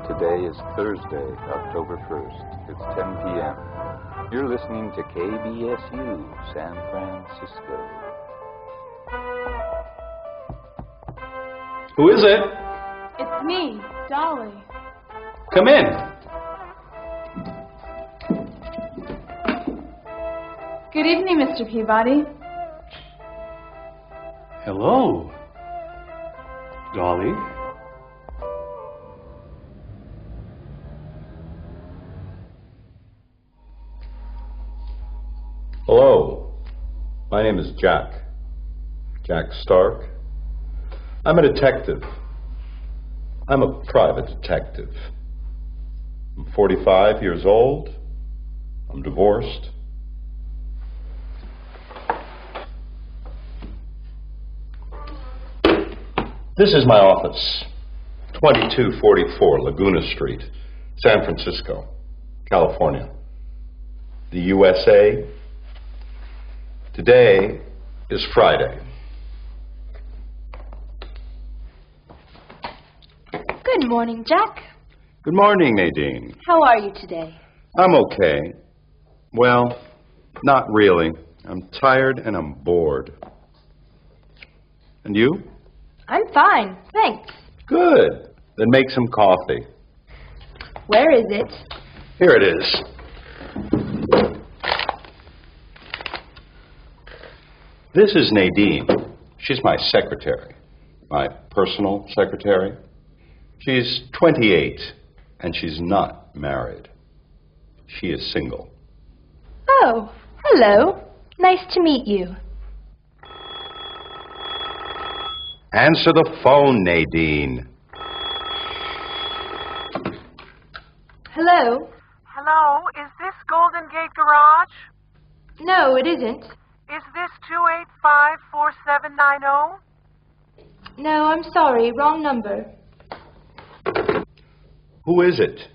Today is Thursday, October 1st. It's 10 p.m. You're listening to KBSU, San Francisco. Who is it? It's me, Dolly. Come in. Good evening, Mr. Peabody. Hello, Dolly. Hello, my name is Jack Stark. I'm a detective. I'm a private detective. I'm 45 years old. I'm divorced. This is my office, 2244 Laguna Street, San Francisco, California. The USA. Today is Friday. Good morning, Jack. Good morning, Nadine. How are you today? I'm okay. Well, not really. I'm tired and I'm bored. And you? I'm fine, thanks. Good. Then make some coffee. Where is it? Here it is. This is Nadine. She's my secretary, my personal secretary. She's 28, and she's not married. She is single. Oh, hello. Nice to meet you. Answer the phone, Nadine. Hello? Hello, is this Golden Gate Garage? No, it isn't. Is this 285-4790? No, I'm sorry. Wrong number. Who is it?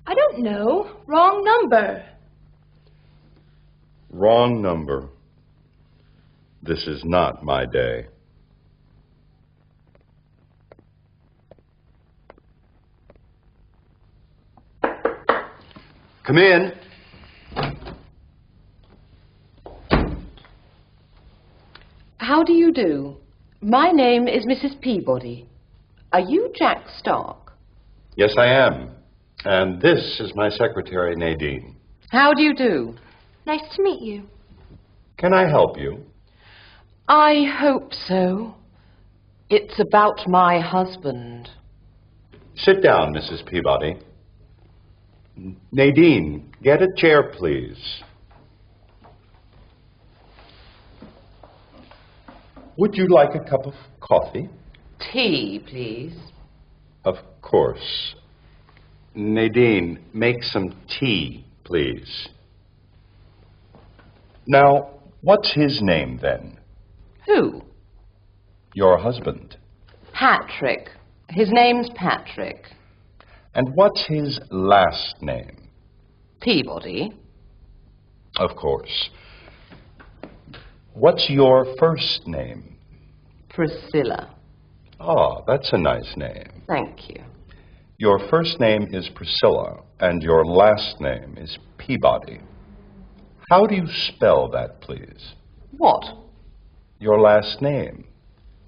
I don't know. Wrong number. Wrong number. This is not my day. Come in. How do you do? My name is Mrs. Peabody. Are you Jack Stark? Yes, I am. And this is my secretary, Nadine. How do you do? Nice to meet you. Can I help you? I hope so. It's about my husband. Sit down, Mrs. Peabody. Nadine, get a chair, please. Would you like a cup of coffee? Tea, please. Of course. Nadine, make some tea, please. Now, what's his name, then? Who? Your husband. Patrick. His name's Patrick. And what's his last name? Peabody. Of course. What's your first name? Priscilla. Ah, that's a nice name. Thank you. Your first name is Priscilla, and your last name is Peabody. How do you spell that, please? What? Your last name.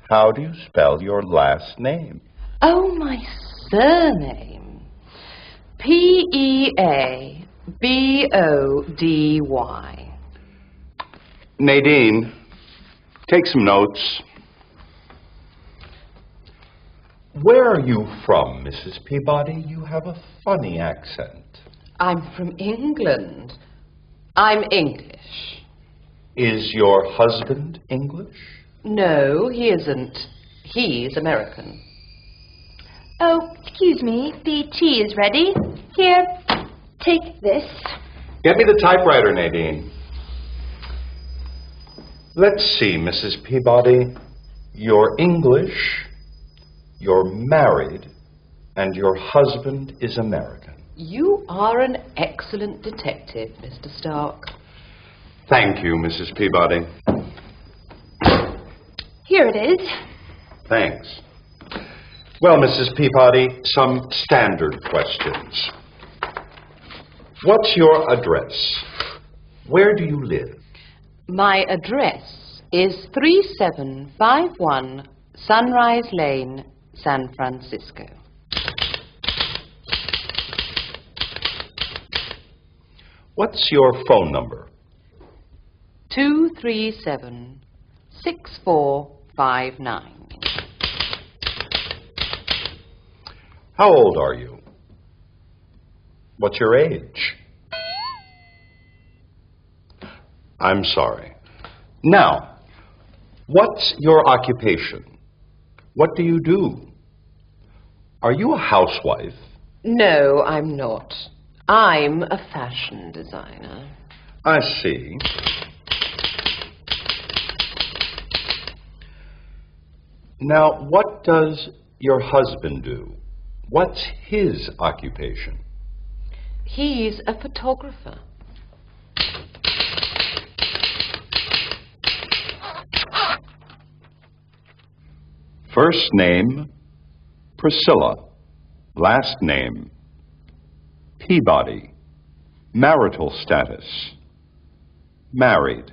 How do you spell your last name? Oh, my surname. Peabody. Nadine, take some notes. Where are you from, Mrs. Peabody? You have a funny accent. I'm from England. I'm English. Is your husband English? No, he isn't. He's American. Oh, excuse me. The tea is ready. Here, take this. Get me the typewriter, Nadine. Let's see, Mrs. Peabody. You're English, you're married, and your husband is American. You are an excellent detective, Mr. Stark. Thank you, Mrs. Peabody. Here it is. Thanks. Well, Mrs. Peabody, some standard questions. What's your address? Where do you live? My address is 3751 Sunrise Lane, San Francisco. What's your phone number? 237-6459. How old are you? What's your age? I'm sorry. Now, what's your occupation? What do you do? Are you a housewife? No, I'm not. I'm a fashion designer. I see. Now, what does your husband do? What's his occupation? He's a photographer. First name, Priscilla. Last name, Peabody. Marital status, married.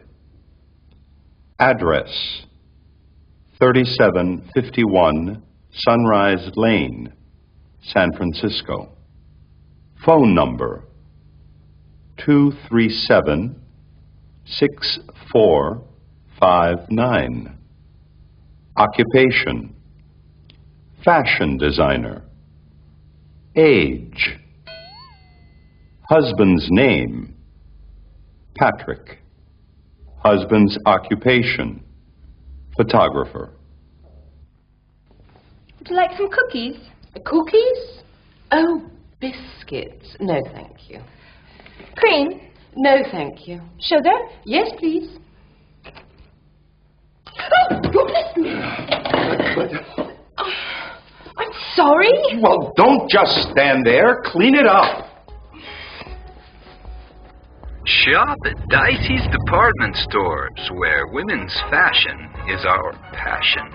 Address, 3751 Sunrise Lane, San Francisco. Phone number, 237-6459. Occupation, fashion designer. Age, husband's name, Patrick. Husband's occupation, photographer. Would you like some cookies? Cookies? Oh, biscuits. No, thank you. Cream? No, thank you. Sugar? Yes, please. Oh, goodness me! I'm sorry. Well, don't just stand there. Clean it up. Shop at Dicey's Department Stores, where women's fashion is our passion.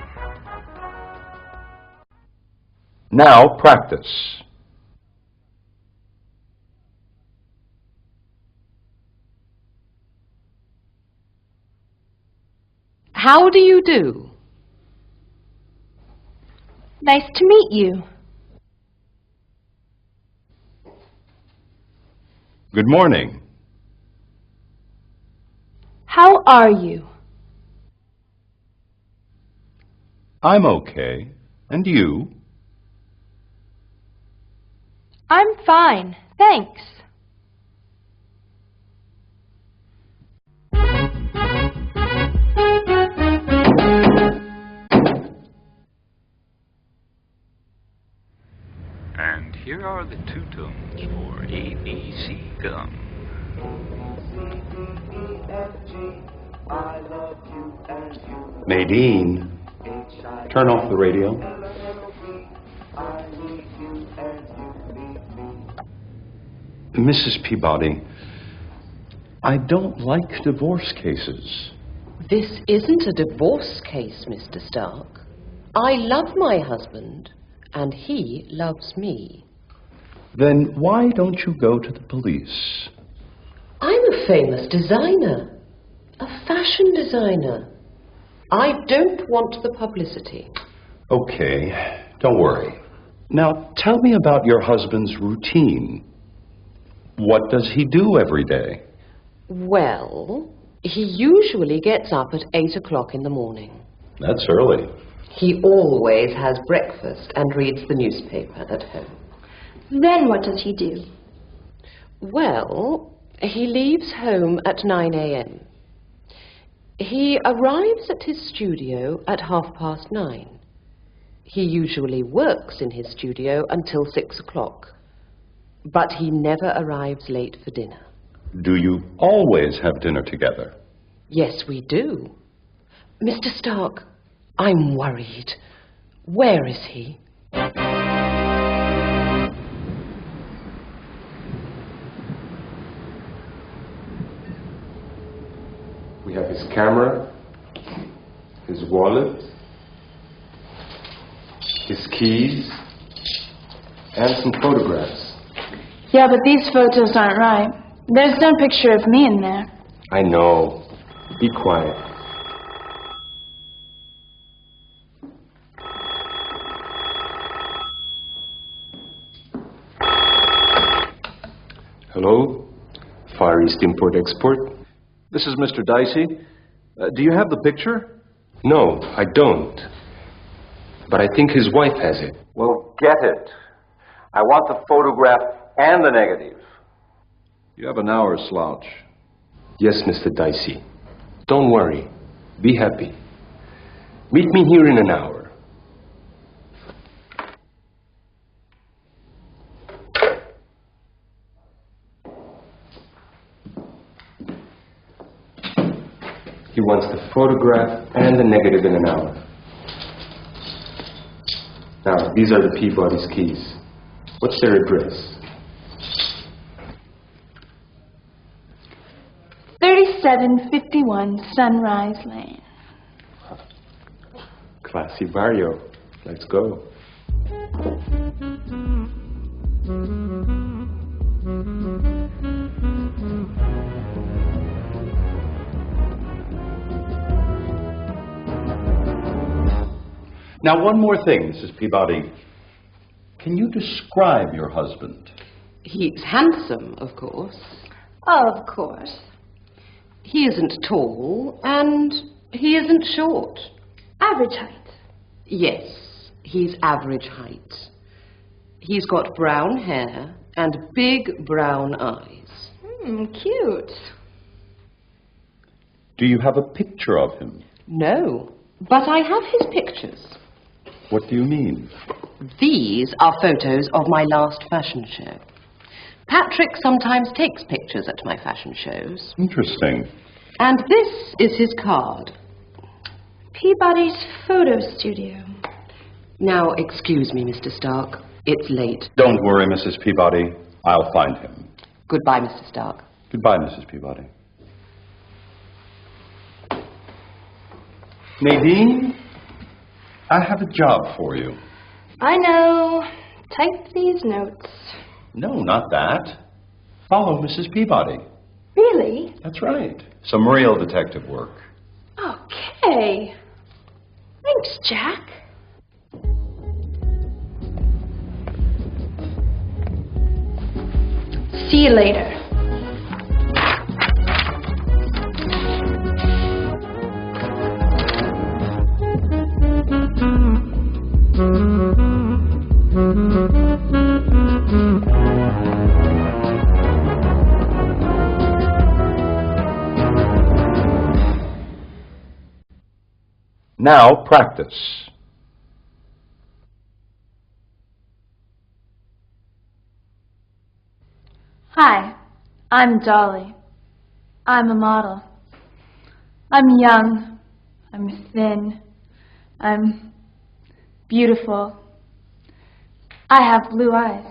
Now practice. How do you do? Nice to meet you. Good morning. How are you? I'm okay. And you? I'm fine, thanks. And here are the two tones for ABC gum. Nadine, turn off the radio. Mrs. Peabody, I don't like divorce cases. This isn't a divorce case, Mr. Stark. I love my husband, and he loves me. Then why don't you go to the police? I'm a famous designer, a fashion designer. I don't want the publicity. Okay, don't worry. Now tell me about your husband's routine. What does he do every day? Well, he usually gets up at 8 o'clock in the morning. That's early. He always has breakfast and reads the newspaper at home. Then what does he do? Well, he leaves home at 9 a.m. He arrives at his studio at 9:30. He usually works in his studio until 6 o'clock, but he never arrives late for dinner. Do you always have dinner together? Yes, we do. Mr. Stark, I'm worried. Where is he? We have his camera, his wallet, his keys, and some photographs. Yeah, but these photos aren't right. There's no picture of me in there. I know. Be quiet. Hello? Far East Import-Export? This is Mr. Dicey. Do you have the picture? No, I don't. But I think his wife has it. Well, get it. I want the photograph and the negative. You have an hour, Slouch. Yes, Mr. Dicey. Don't worry. Be happy. Meet me here in an hour. He wants the photograph and the negative in an hour. Now, these are the Peabody's keys. What's their address? 3751 Sunrise Lane. Classy barrio. Let's go. Now, one more thing, Mrs. Peabody. Can you describe your husband? He's handsome, of course. Of course. He isn't tall, and he isn't short. Average height. Yes, he's average height. He's got brown hair and big brown eyes. Cute. Do you have a picture of him? No, but I have his pictures. What do you mean? These are photos of my last fashion show. Patrick sometimes takes pictures at my fashion shows. Interesting. And this is his card. Peabody's photo studio. Now, excuse me, Mr. Stark. It's late. Don't worry, Mrs. Peabody. I'll find him. Goodbye, Mr. Stark. Goodbye, Mrs. Peabody. Nadine, I have a job for you. I know. Type these notes. No, not that. Follow Mrs. Peabody. Really? That's right. Some real detective work. Okay. Thanks, Jack. See you later. Now practice. Hi, I'm Dolly. I'm a model. I'm young. I'm thin. I'm beautiful. I have blue eyes.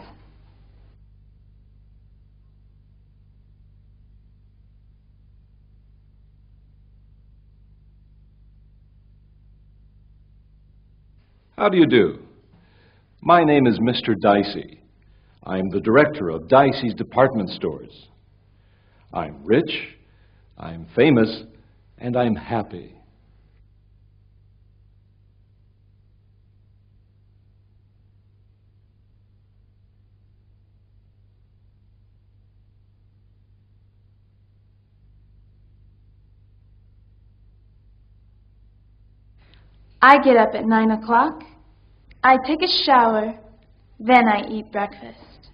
How do you do? My name is Mr. Dicey. I'm the director of Dicey's Department Stores. I'm rich, I'm famous, and I'm happy. I get up at 9 o'clock. I take a shower. Then I eat breakfast.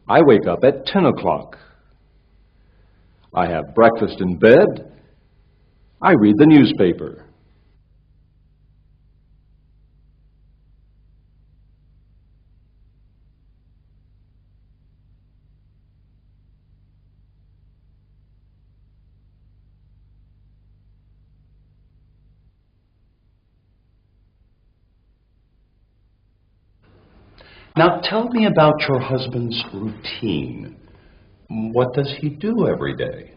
I wake up at 10 o'clock. I have breakfast in bed. I read the newspaper. Now tell me about your husband's routine. What does he do every day?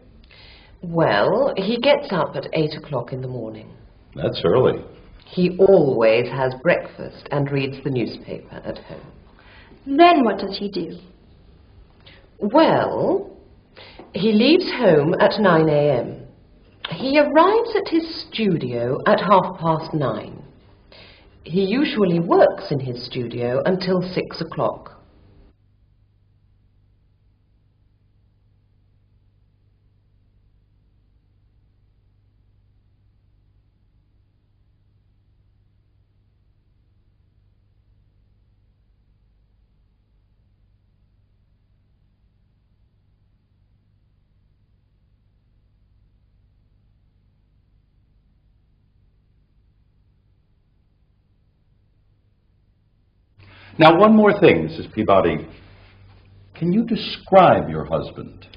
Well, he gets up at 8 o'clock in the morning. That's early. He always has breakfast and reads the newspaper at home. Then what does he do? Well, he leaves home at 9 a.m. He arrives at his studio at 9:30. He usually works in his studio until 6 o'clock. Now, one more thing, Mrs. Peabody. Can you describe your husband?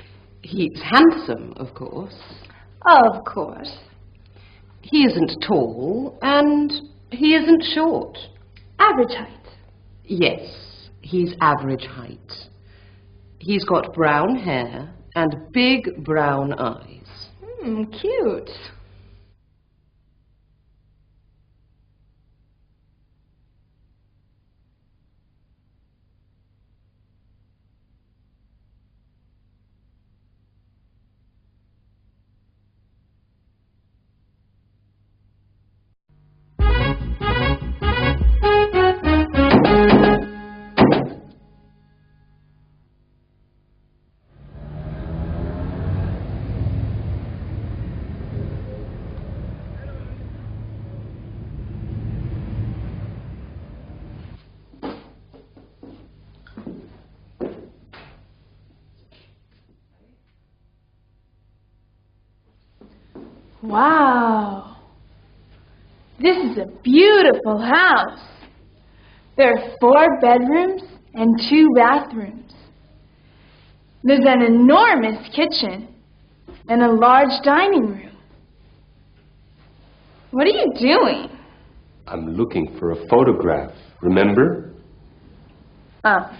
He's handsome, of course. Of course. He isn't tall, and he isn't short. Average height. Yes, he's average height. He's got brown hair and big brown eyes. Cute. Wow. This is a beautiful house. There are 4 bedrooms and 2 bathrooms. There's an enormous kitchen and a large dining room. What are you doing? I'm looking for a photograph, remember? Oh.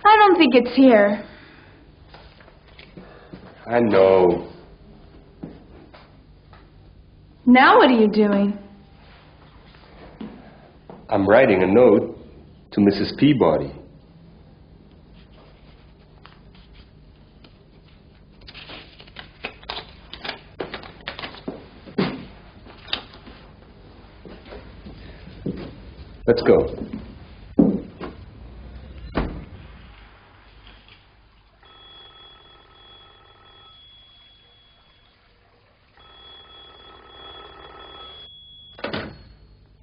I don't think it's here. I know. Now what are you doing? I'm writing a note to Mrs. Peabody. Let's go.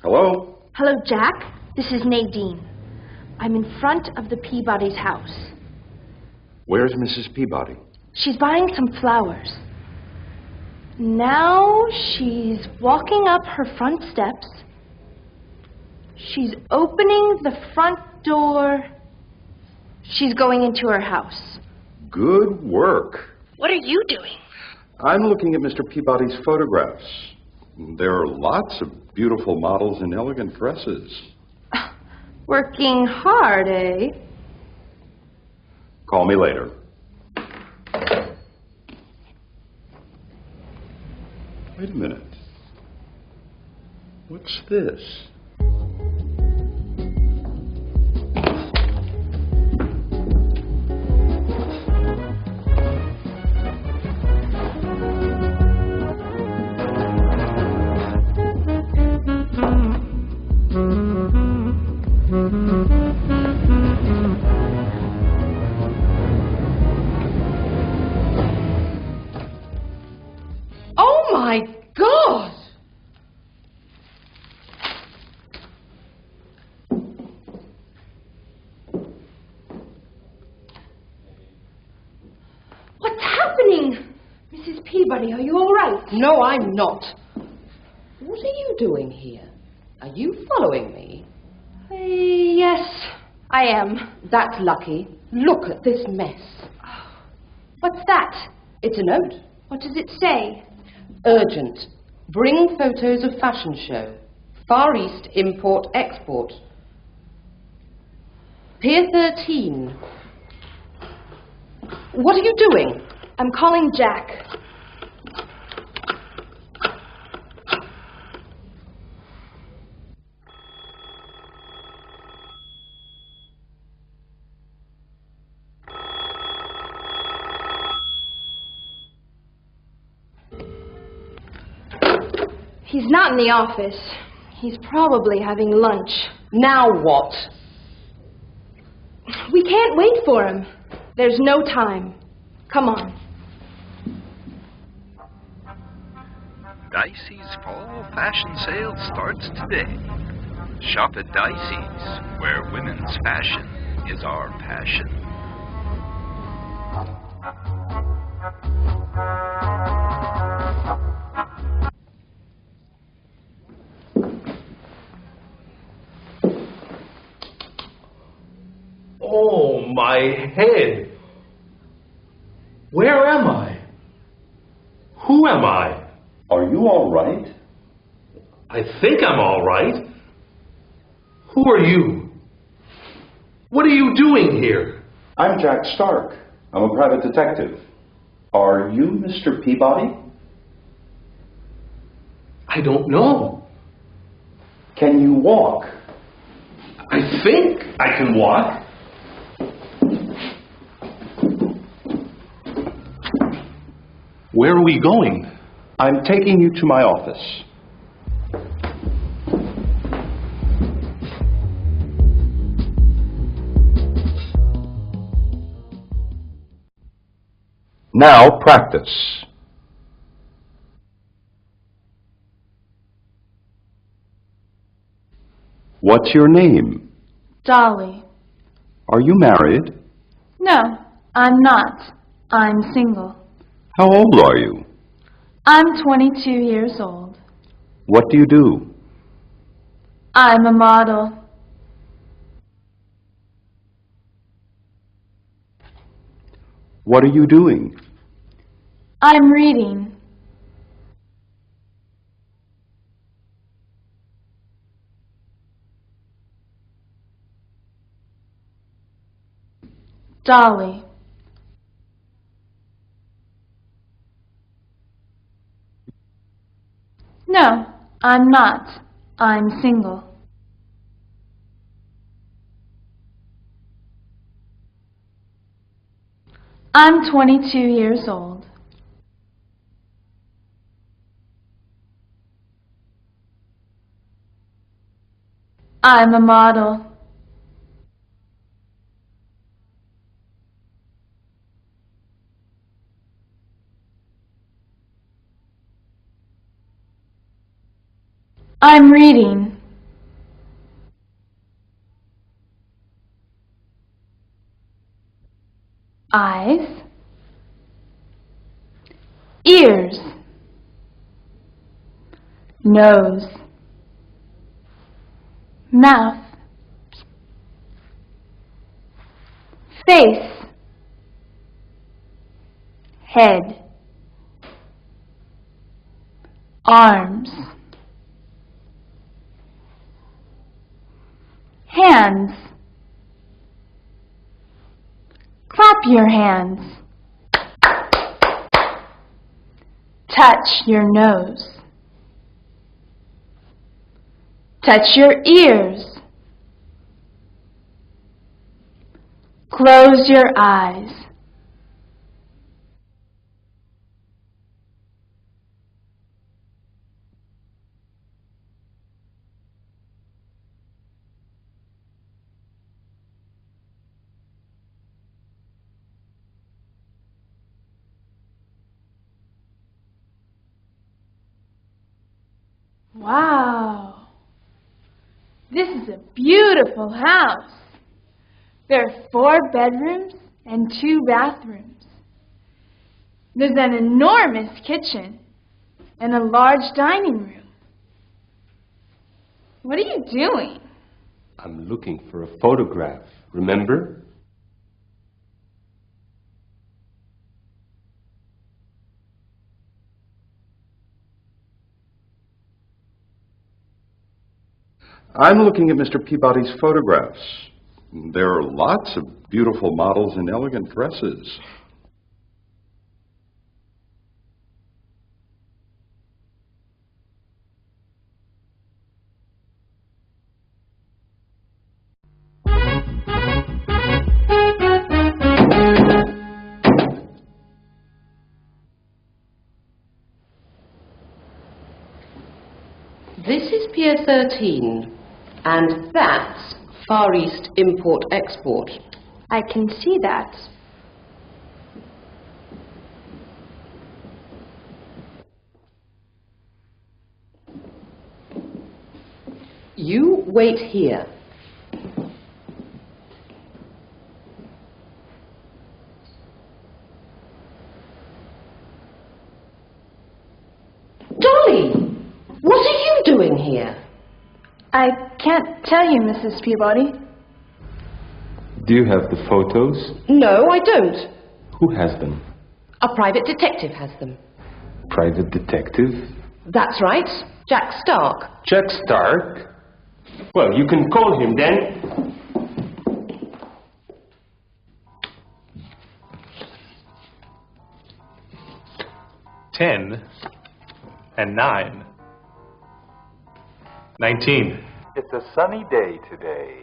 Hello? Hello, Jack. This is Nadine. I'm in front of the Peabody's house. Where's Mrs. Peabody? She's buying some flowers. Now she's walking up her front steps. She's opening the front door. She's going into her house. Good work. What are you doing? I'm looking at Mr. Peabody's photographs. There are lots of beautiful models in elegant dresses. Working hard, eh? Call me later. Wait a minute. What's this? Oh my God! What's happening? Mrs. Peabody, are you all right? No, I'm not. What are you doing here? Are you following me? Yes, I am. That's lucky. Look at this mess. What's that? It's a note. What does it say? Urgent. Bring photos of fashion show. Far East import-export. Pier 13. What are you doing? I'm calling Jack. He's not in the office. He's probably having lunch. Now what? We can't wait for him. There's no time. Come on. Dicey's fall fashion sale starts today. Shop at Dicey's, where women's fashion is our passion. Oh, my head. Where am I? Who am I? Are you all right? I think I'm all right. Who are you? What are you doing here? I'm Jack Stark. I'm a private detective. Are you Mr. Peabody? I don't know. Can you walk? I think I can walk. Where are we going? I'm taking you to my office. Now practice. What's your name? Dolly. Are you married? No, I'm not. I'm single. How old are you? I'm 22 years old. What do you do? I'm a model. What are you doing? I'm reading. Dolly. No, I'm not. I'm single. I'm 22 years old. I'm a model. I'm reading. Eyes. Ears. Nose. Mouth. Face. Head. Arms. Hands. Clap your hands. Touch your nose. Touch your ears. Close your eyes. Wow, this is a beautiful house. There are 4 bedrooms and 2 bathrooms. There's an enormous kitchen and a large dining room. What are you doing? I'm looking for a photograph, remember? I'm looking at Mr. Peabody's photographs. There are lots of beautiful models in elegant dresses. This is Pier 13, and that's Far East Import-Export. I can see that. You wait here. Dolly! What are you doing here? I can't tell you, Mrs. Peabody. Do you have the photos? No, I don't. Who has them? A private detective has them. Private detective? That's right, Jack Stark. Jack Stark? Well, you can call him then. 10 and 9. 19. It's a sunny day today.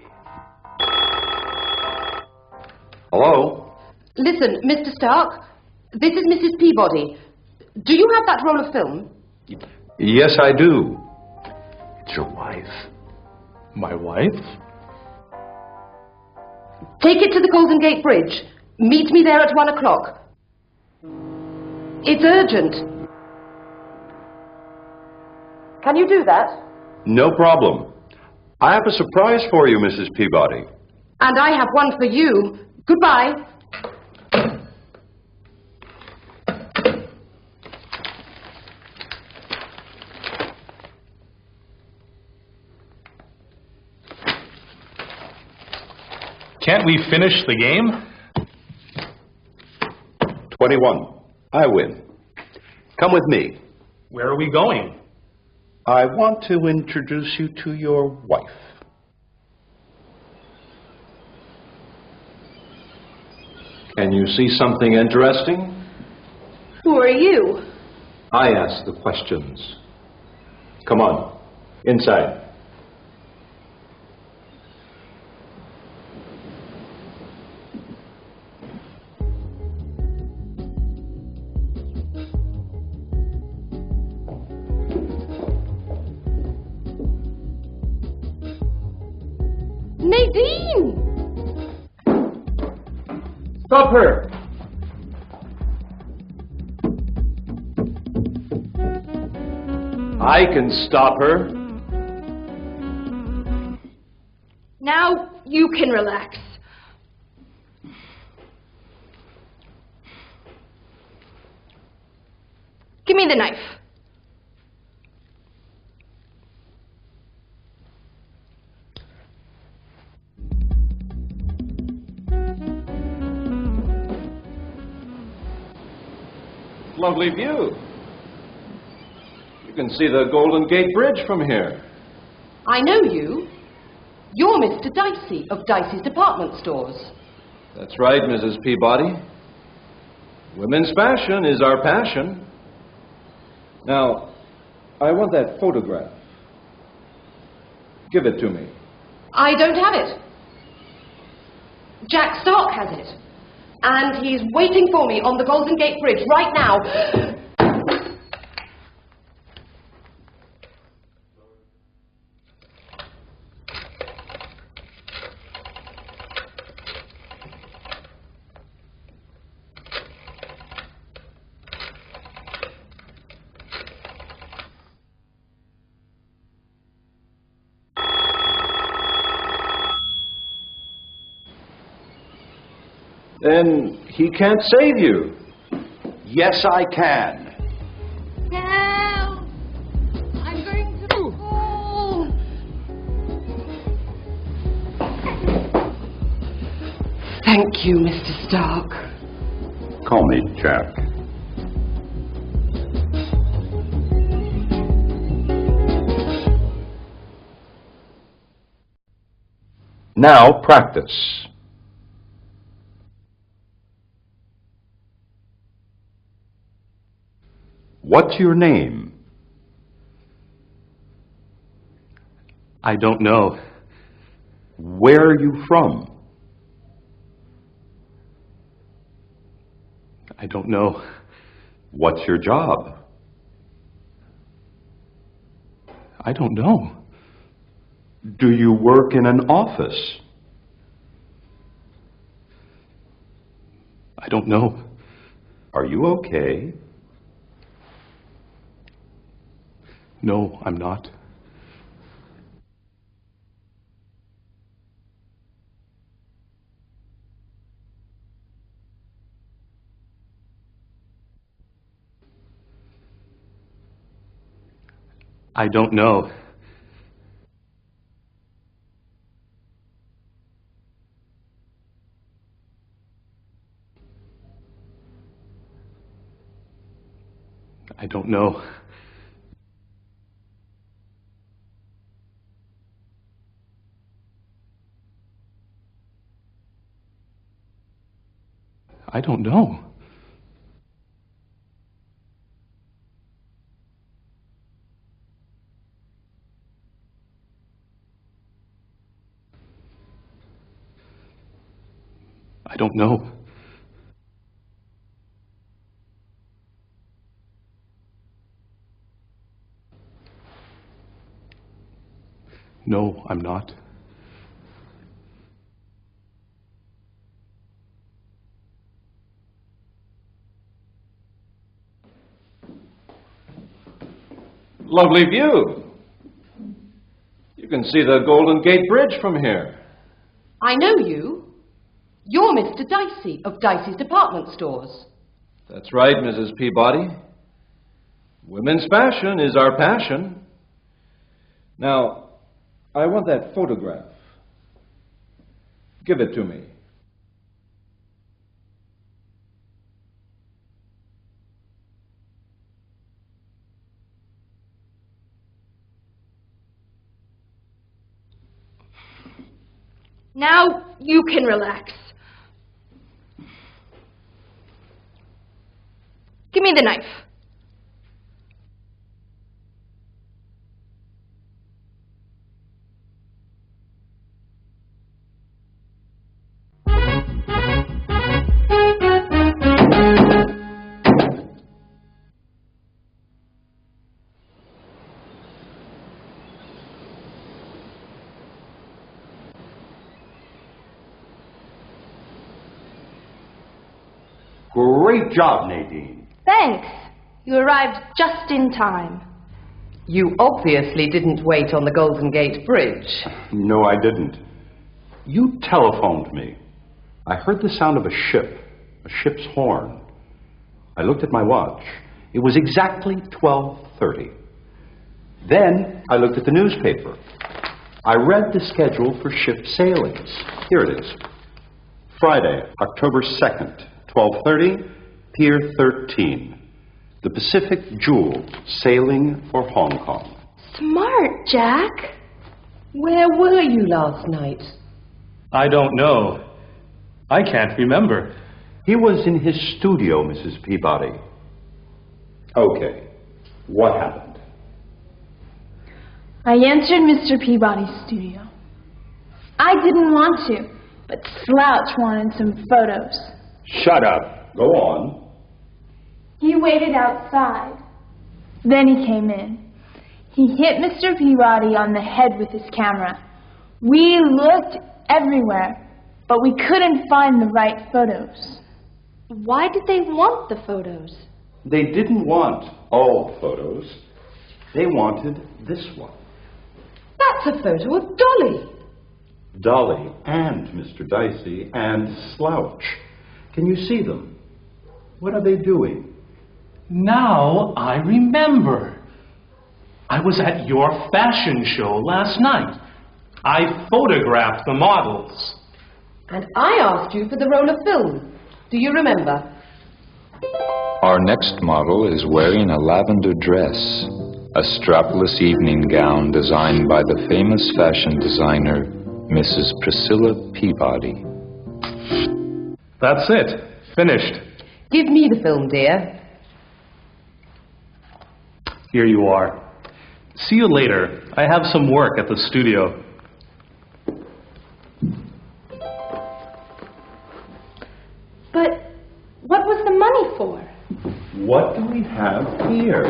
Hello? Listen, Mr. Stark, this is Mrs. Peabody. Do you have that roll of film? Yes, I do. It's your wife. My wife? Take it to the Golden Gate Bridge. Meet me there at 1 o'clock. It's urgent. Can you do that? No problem. I have a surprise for you, Mrs. Peabody. And I have one for you. Goodbye. Can't we finish the game? 21. I win. Come with me. Where are we going? I want to introduce you to your wife. Can you see something interesting? Who are you? I ask the questions. Come on, inside. Nadine! Stop her! I can stop her. Now you can relax. Give me the knife. Lovely view. You can see the Golden Gate Bridge from here. I know you. You're Mr. Dicey of Dicey's Department Stores. That's right, Mrs. Peabody. Women's fashion is our passion. Now, I want that photograph. Give it to me. I don't have it. Jack Stark has it. And he's waiting for me on the Golden Gate Bridge right now. Then he can't save you. Yes, I can. No! I'm going to fall! Thank you, Mr. Stark. Call me Jack. Now practice. What's your name? I don't know. Where are you from? I don't know. What's your job? I don't know. Do you work in an office? I don't know. Are you okay? No, I'm not. I don't know. I don't know. I don't know. I don't know. No, I'm not. Lovely view. You can see the Golden Gate Bridge from here. I know you. You're Mr. Dicey of Dicey's Department Stores. That's right, Mrs. Peabody. Women's fashion is our passion. Now, I want that photograph. Give it to me. Now you can relax. Give me the knife. Great job, Nadine. Thanks. You arrived just in time. You obviously didn't wait on the Golden Gate Bridge. No, I didn't. You telephoned me. I heard the sound of a ship's horn. I looked at my watch. It was exactly 12:30. Then I looked at the newspaper. I read the schedule for ship sailings. Here it is. Friday, October 2nd, 12:30, Pier 13. The Pacific Jewel, sailing for Hong Kong. Smart, Jack. Where were you last night? I don't know. I can't remember. He was in his studio, Mrs. Peabody. Okay, what happened? I entered Mr. Peabody's studio. I didn't want to, but Slouch wanted some photos. Shut up. Go on. He waited outside. Then he came in. He hit Mr. Peabody on the head with his camera. We looked everywhere, but we couldn't find the right photos. Why did they want the photos? They didn't want all photos. They wanted this one. That's a photo of Dolly. Dolly and Mr. Dicey and Slouch. Can you see them? What are they doing? Now I remember. I was at your fashion show last night. I photographed the models. And I asked you for the roll of film. Do you remember? Our next model is wearing a lavender dress, a strapless evening gown designed by the famous fashion designer Mrs. Priscilla Peabody. That's it. Finished. Give me the film, dear. Here you are. See you later. I have some work at the studio. But what was the money for? What do we have here?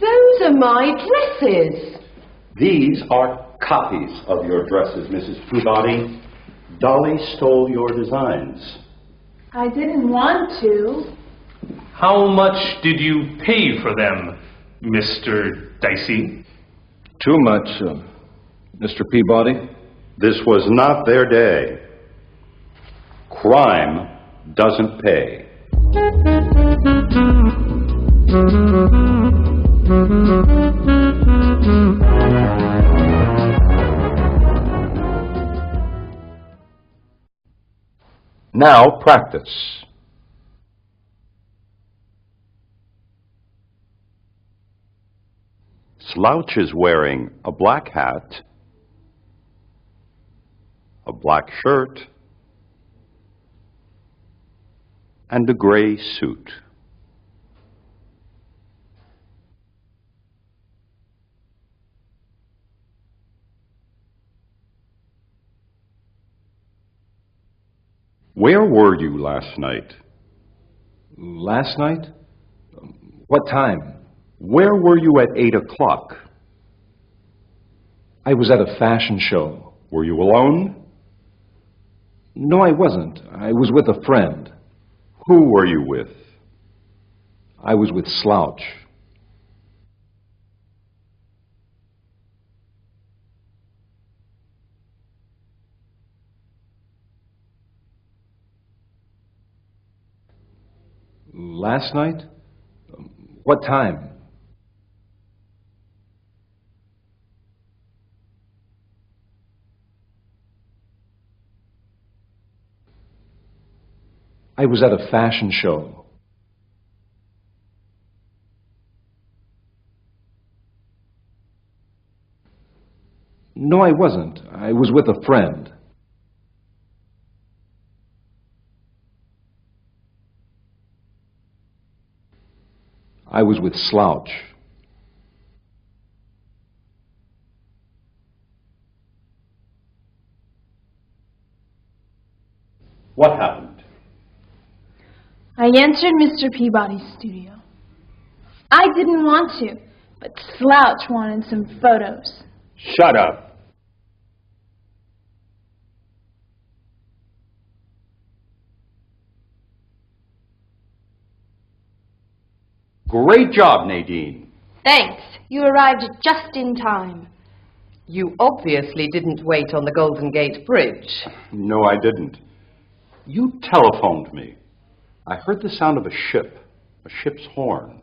Those are my dresses. These are copies of your dresses, Mrs. Peabody. Dolly stole your designs. I didn't want to. How much did you pay for them, Mr. Dicey? Too much, Mr. Peabody. This was not their day. Crime doesn't pay. Now practice. Slouch is wearing a black hat, a black shirt, and a gray suit. Where were you last night? Last night? What time? Where were you at 8 o'clock? I was at a fashion show. Were you alone? No, I wasn't. I was with a friend. Who were you with? I was with Slouch. Last night? What time? I was at a fashion show. No, I wasn't. I was with a friend. I was with Slouch. What happened? I answered Mr. Peabody's studio. I didn't want to, but Slouch wanted some photos. Shut up. Great job, Nadine. Thanks. You arrived just in time. You obviously didn't wait on the Golden Gate Bridge. No, I didn't. You telephoned me. I heard the sound of a ship's horn.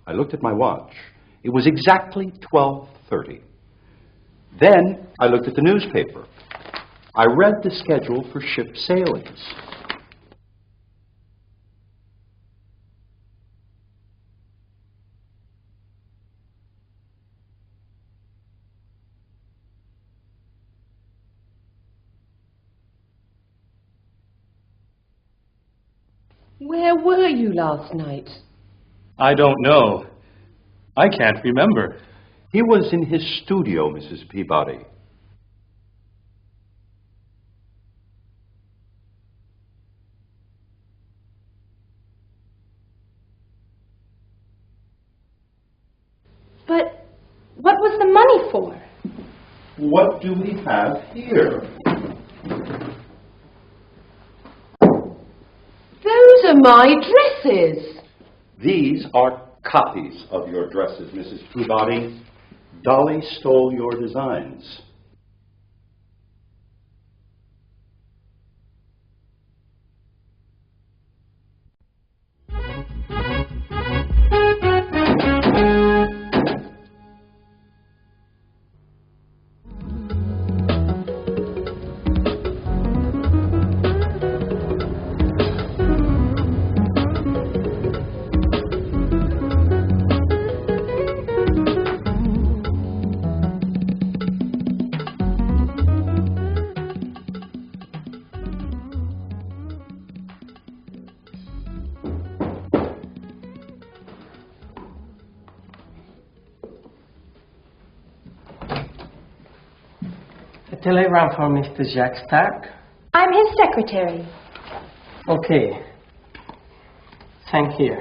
I looked at my watch. It was exactly 12:30. Then I looked at the newspaper. I read the schedule for ship sailings. Where were you last night? I don't know. I can't remember. He was in his studio, Mrs. Peabody. But what was the money for? What do we have here? Those are my dresses. These are copies of your dresses, Mrs. Peabody. Dolly stole your designs. telegram for Mr. Jack Stark? I'm his secretary. Okay. Thank you.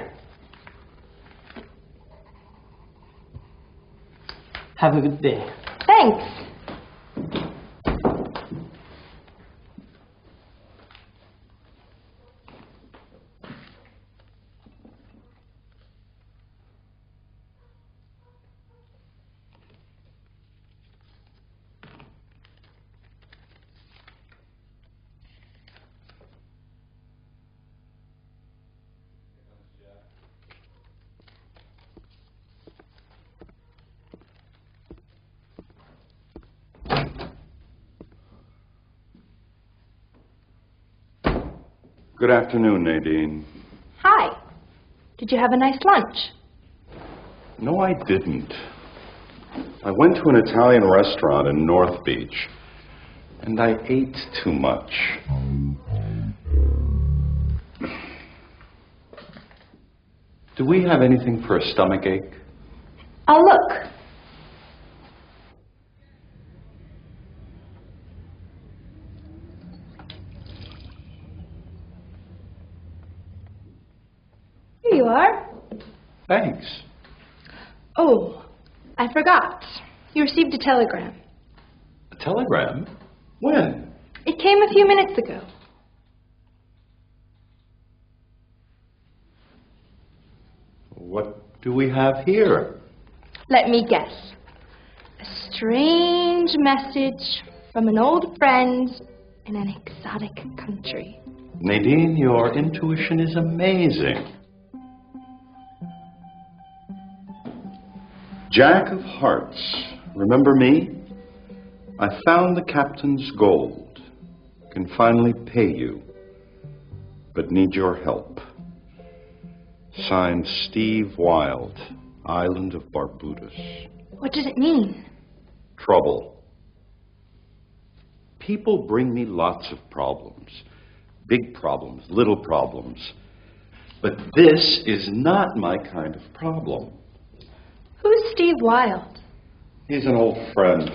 Have a good day. Thanks. Good afternoon, Nadine. Hi. Did you have a nice lunch? No, I didn't. I went to an Italian restaurant in North Beach, and I ate too much. Do we have anything for a stomachache? I'll look. Here you are. Thanks. Oh, I forgot. You received a telegram. A telegram? When? It came a few minutes ago. What do we have here? Let me guess. A strange message from an old friend in an exotic country. Nadine, your intuition is amazing. Jack of Hearts, remember me? I found the captain's gold. Can finally pay you, but need your help. Signed, Steve Wilde, Island of Barbudos. What does it mean? Trouble. People bring me lots of problems. Big problems, little problems. But this is not my kind of problem. Who's Steve Wilde? He's an old friend.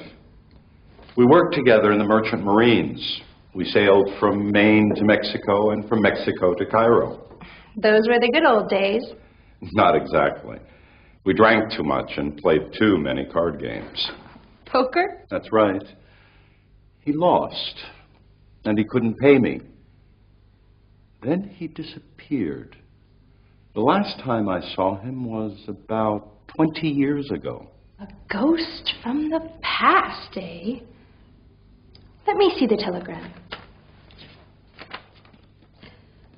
We worked together in the Merchant Marines. We sailed from Maine to Mexico and from Mexico to Cairo. Those were the good old days. Not exactly. We drank too much and played too many card games. Poker? That's right. He lost, and he couldn't pay me. Then he disappeared. The last time I saw him was about 20 years ago. A ghost from the past, eh? Let me see the telegram.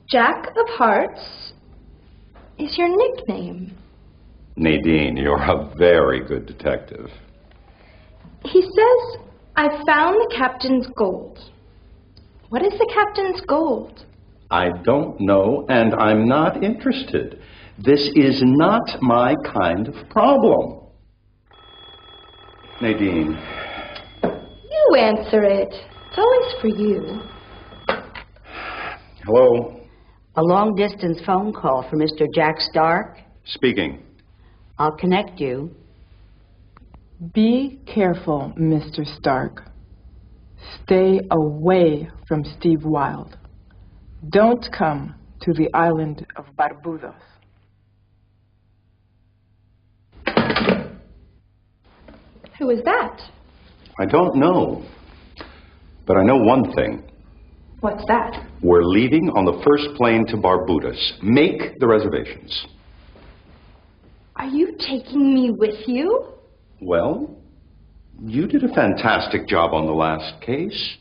Jack of Hearts is your nickname. Nadine, you're a very good detective. He says, I found the captain's gold. What is the captain's gold? I don't know, and I'm not interested. This is not my kind of problem. Nadine. You answer it. It's always for you. Hello? A long-distance phone call for Mr. Jack Stark. Speaking. I'll connect you. Be careful, Mr. Stark. Stay away from Steve Wilde. Don't come to the island of Barbudos. Who is that? I don't know. But I know one thing. What's that? We're leaving on the first plane to Barbudos. Make the reservations. Are you taking me with you? Well, you did a fantastic job on the last case.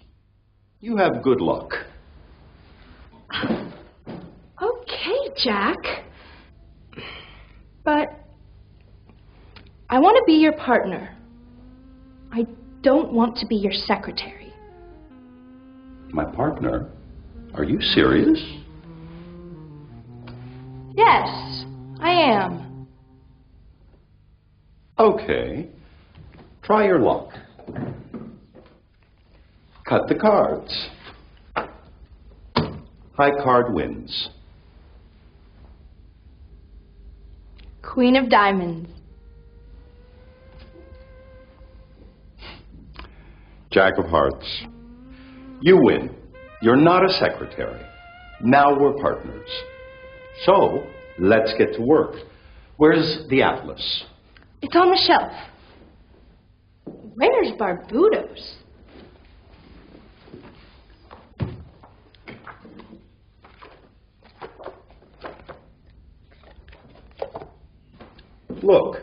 You have good luck. Okay, Jack. But I want to be your partner. I don't want to be your secretary. My partner? Are you serious? Yes, I am. Okay. Try your luck. Cut the cards. High card wins. Queen of Diamonds. Jack of hearts. You win. You're not a secretary. Now we're partners. So, let's get to work. Where's the atlas? It's on the shelf. Where's Barbudos? Look,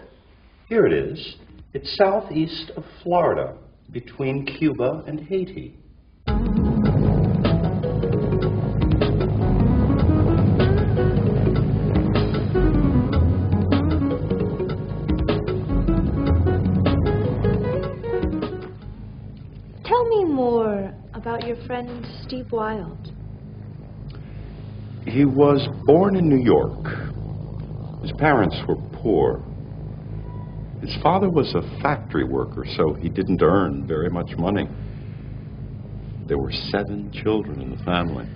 here it is. It's southeast of Florida, between Cuba and Haiti. Tell me more about your friend Steve Wilde. He was born in New York. His parents were poor. His father was a factory worker, so he didn't earn very much money. There were 7 children in the family.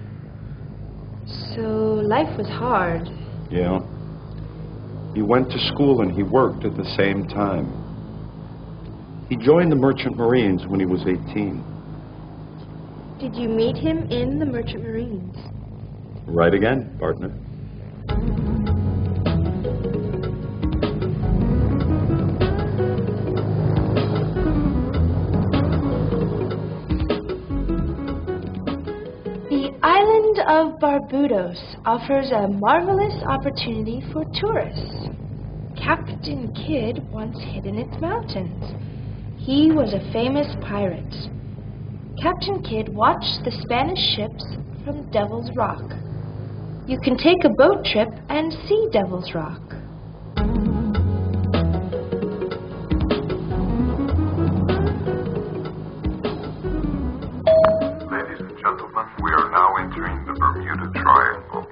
So life was hard. Yeah. He went to school and he worked at the same time. He joined the Merchant Marines when he was 18. Did you meet him in the Merchant Marines? Right again, partner. The island of Barbudos offers a marvelous opportunity for tourists. Captain Kidd once hid in its mountains. He was a famous pirate. Captain Kidd watched the Spanish ships from Devil's Rock. You can take a boat trip and see Devil's Rock. Ladies and gentlemen, we are now entering the Bermuda Triangle.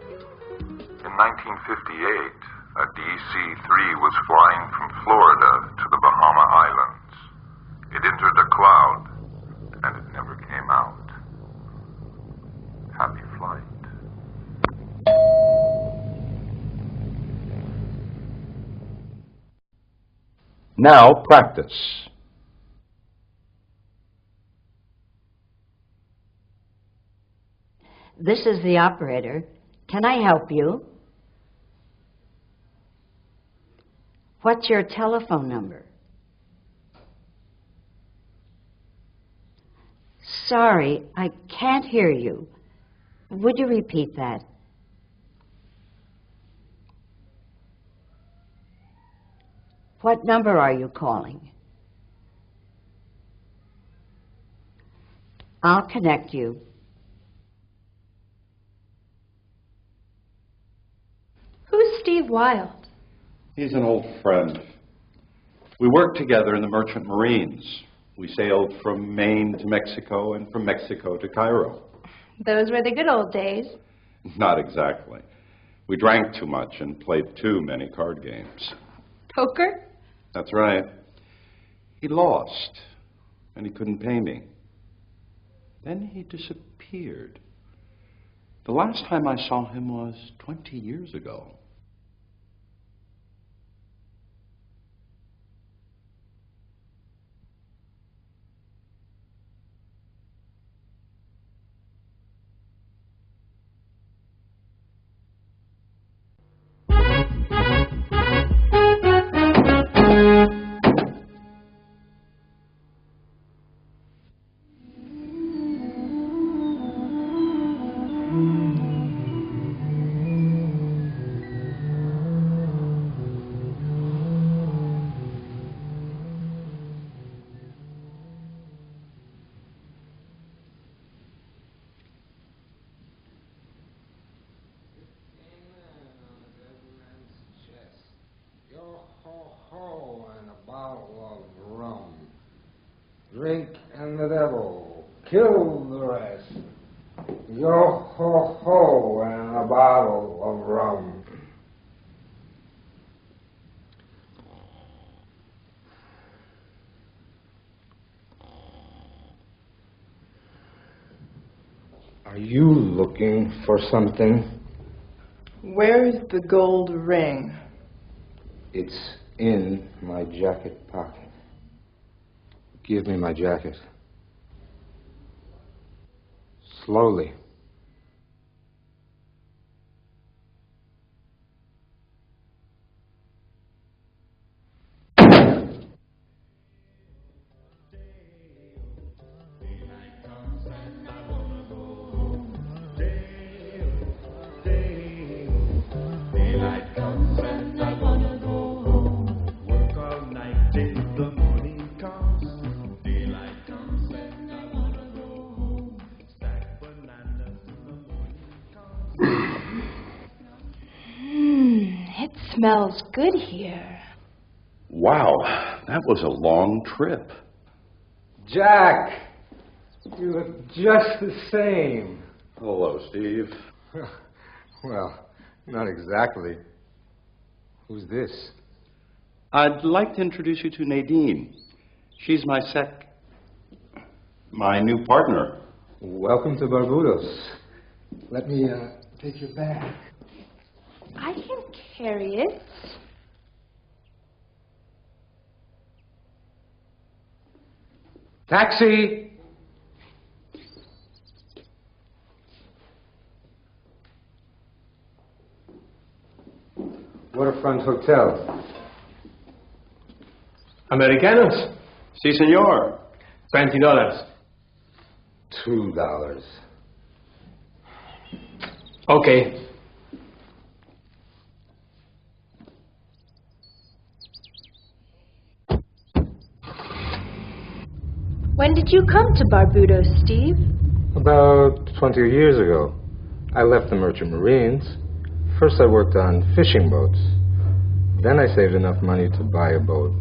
In 1958, a DC-3 was flying from Florida to the Bahama Islands. It entered a cloud, and it never came out. Happy flight. Now practice. This is the operator. Can I help you? What's your telephone number? Sorry, I can't hear you. Would you repeat that? What number are you calling? I'll connect you. Who's Steve Wilde? He's an old friend. We worked together in the Merchant Marines. We sailed from Maine to Mexico and from Mexico to Cairo. Those were the good old days. Not exactly. We drank too much and played too many card games. Poker? That's right. He lost, and he couldn't pay me. Then he disappeared. The last time I saw him was 20 years ago. Drink and the devil, kill the rest. Yo ho ho, and a bottle of rum. Are you looking for something? Where's the gold ring? It's in my jacket pocket. Give me my jacket. Slowly. It smells good here. Wow, that was a long trip. Jack! You look just the same. Hello, Steve. Well, not exactly. Who's this? I'd like to introduce you to Nadine. She's my new partner. Welcome to Barbudos. Let me take your bag. I can carry it. Taxi! Waterfront Hotel. Americanos? Si, senor. $20. $2. Okay. When did you come to Barbudos, Steve? About 20 years ago. I left the Merchant Marines. First I worked on fishing boats. Then I saved enough money to buy a boat.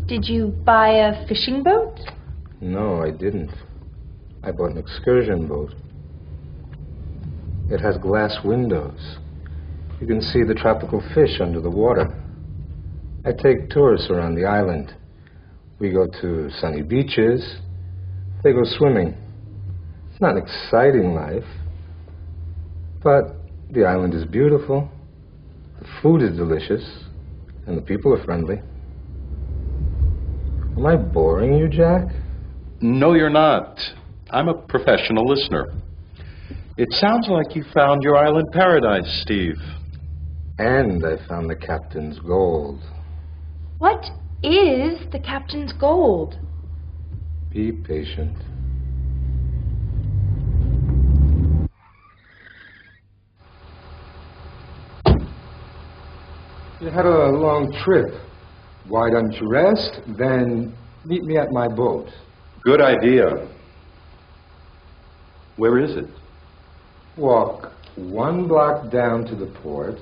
Did you buy a fishing boat? No, I didn't. I bought an excursion boat. It has glass windows. You can see the tropical fish under the water. I take tourists around the island. We go to sunny beaches. They go swimming. It's not an exciting life, but the island is beautiful. The food is delicious, and the people are friendly. Am I boring you, Jack? No, you're not. I'm a professional listener. It sounds like you found your island paradise, Steve. And I found the captain's gold. What is the captain's gold? Be patient. You had a long trip. Why don't you rest? Then meet me at my boat. Good idea. Where is it? Walk 1 block down to the port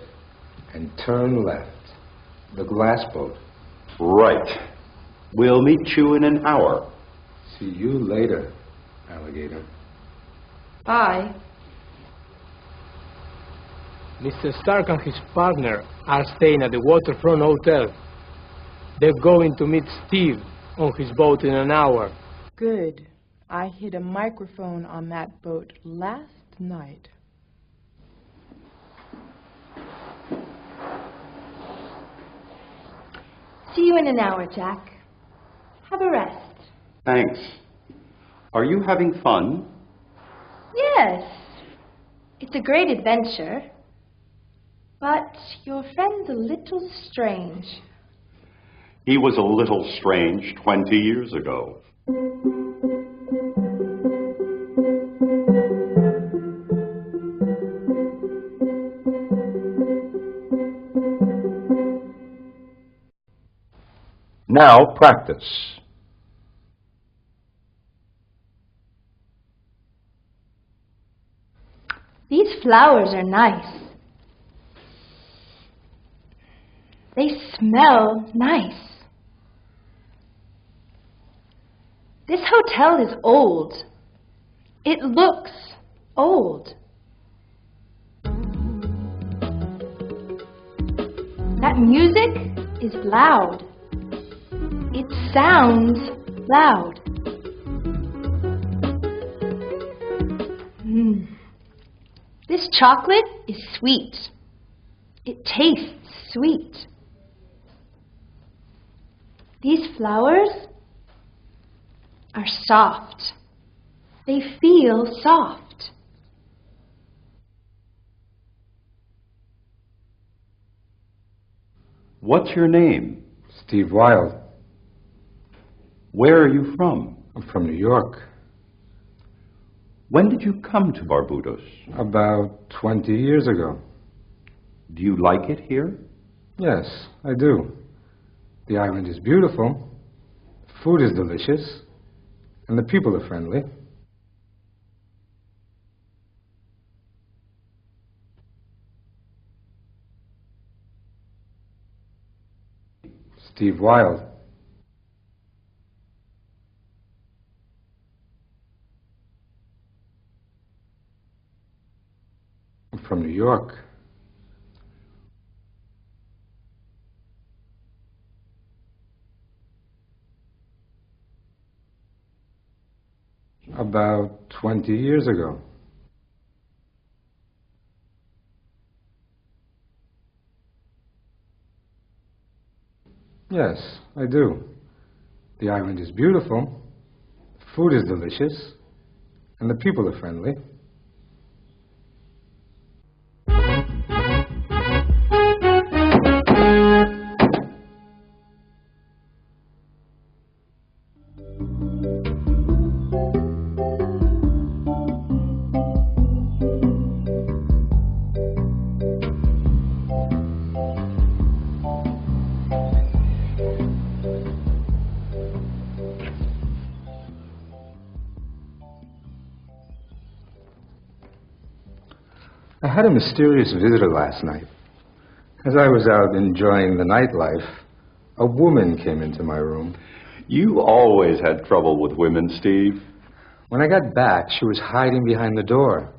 and turn left. The glass boat. Right. We'll meet you in an hour. See you later, alligator. Bye. Mr. Stark and his partner are staying at the Waterfront Hotel. They're going to meet Steve on his boat in an hour. Good. I hit a microphone on that boat last night. See you in an hour, Jack. Have a rest. Thanks. Are you having fun? Yes. It's a great adventure. But your friend's a little strange. He was a little strange 20 years ago. Now practice. These flowers are nice. They smell nice. This hotel is old. It looks old. That music is loud. It sounds loud. This chocolate is sweet. It tastes sweet. These flowers are soft. They feel soft. What's your name? Steve Wilde. Where are you from? I'm from New York. When did you come to Barbudos? About 20 years ago. Do you like it here? Yes, I do. The island is beautiful, the food is delicious, and the people are friendly. Steve Wilde. I'm from New York. About 20 years ago. Yes, I do. The island is beautiful, the food is delicious, and the people are friendly. I had a mysterious visitor last night. As I was out enjoying the nightlife, a woman came into my room. You always had trouble with women, Steve. When I got back, she was hiding behind the door.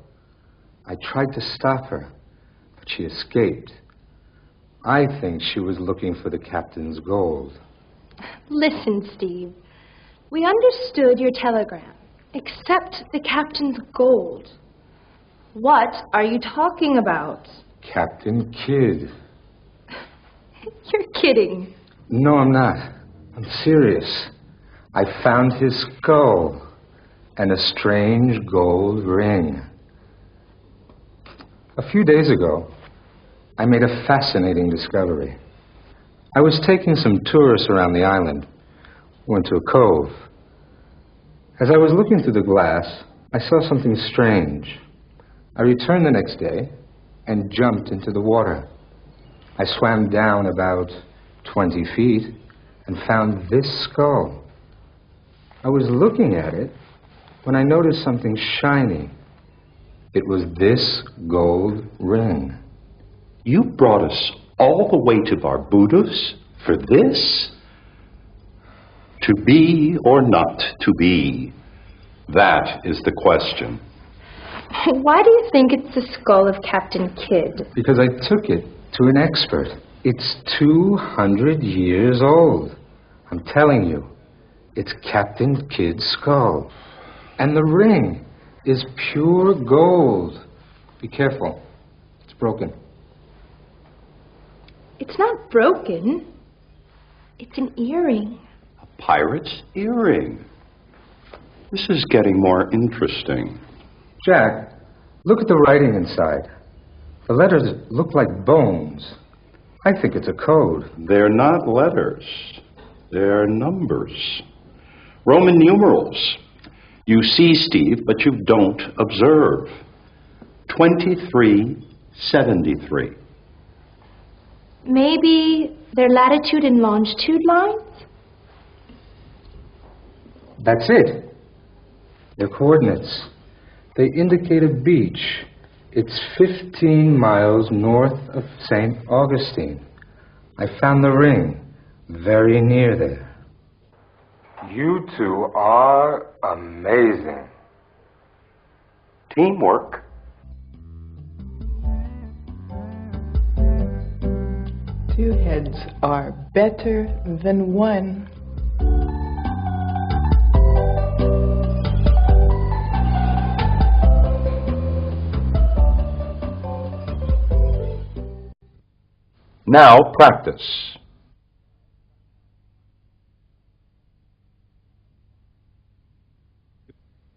I tried to stop her, but she escaped. I think she was looking for the captain's gold. Listen, Steve. We understood your telegram, except the captain's gold. What are you talking about? Captain Kidd. You're kidding. No, I'm not. I'm serious. I found his skull and a strange gold ring. A few days ago, I made a fascinating discovery. I was taking some tourists around the island. Went to a cove. As I was looking through the glass, I saw something strange. I returned the next day and jumped into the water. I swam down about 20 feet and found this skull. I was looking at it when I noticed something shiny. It was this gold ring. You brought us all the way to Barbudos for this? To be or not to be? That is the question. Why do you think it's the skull of Captain Kidd? Because I took it to an expert. It's 200 years old. I'm telling you, it's Captain Kidd's skull. And the ring is pure gold. Be careful. It's broken. It's not broken. It's an earring. A pirate's earring. This is getting more interesting. Jack, look at the writing inside. The letters look like bones. I think it's a code. They're not letters. They're numbers. Roman numerals. You see, Steve, but you don't observe. 2373. Maybe they're latitude and longitude lines? That's it. They're coordinates. They indicate a beach. It's 15 miles north of St. Augustine. I found the ring very near there. You two are amazing. Teamwork. Two heads are better than one. Now practice.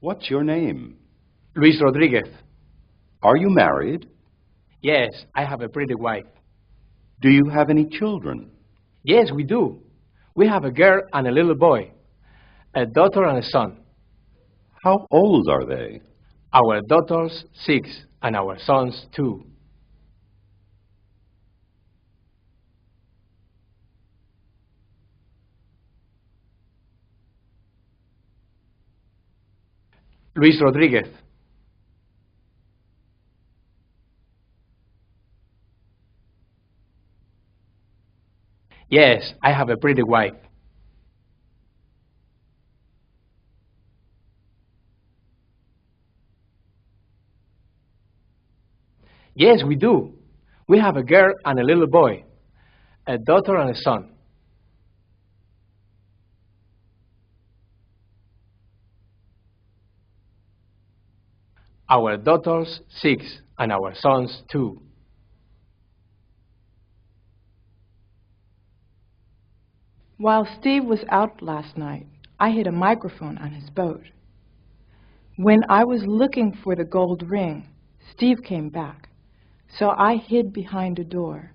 What's your name? Luis Rodriguez. Are you married? Yes, I have a pretty wife. Do you have any children? Yes, we do. We have a girl and a little boy, a daughter and a son. How old are they? Our daughter's 6 and our son's 2. Luis Rodriguez. Yes, I have a pretty wife. Yes, we do. We have a girl and a little boy, a daughter and a son. Our daughter's 6 and our son's 2. While Steve was out last night, I hid a microphone on his boat. When I was looking for the gold ring, Steve came back, so I hid behind a door.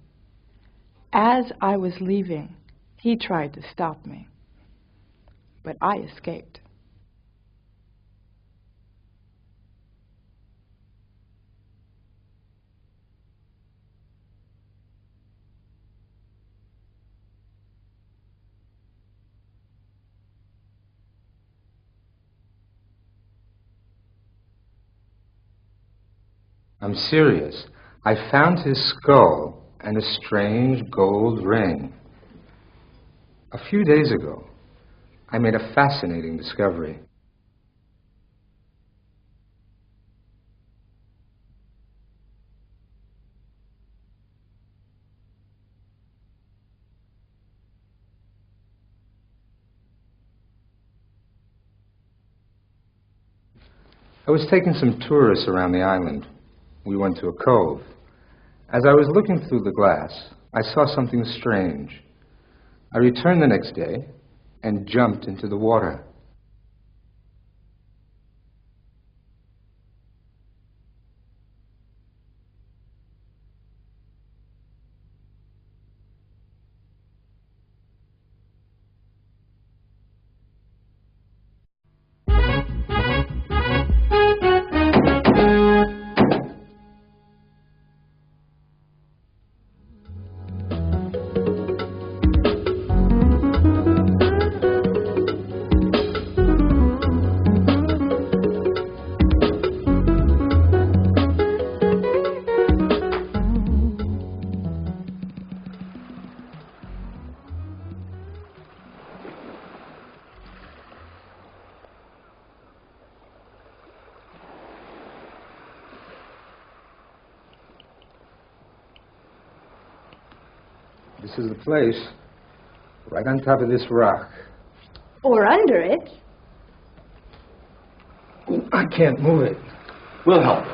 As I was leaving, he tried to stop me, but I escaped. I'm serious. I found his skull and a strange gold ring. A few days ago, I made a fascinating discovery. I was taking some tourists around the island. We went to a cove. As I was looking through the glass, I saw something strange. I returned the next day and jumped into the water. This is the place, right on top of this rock. Or under it. I can't move it. We'll help.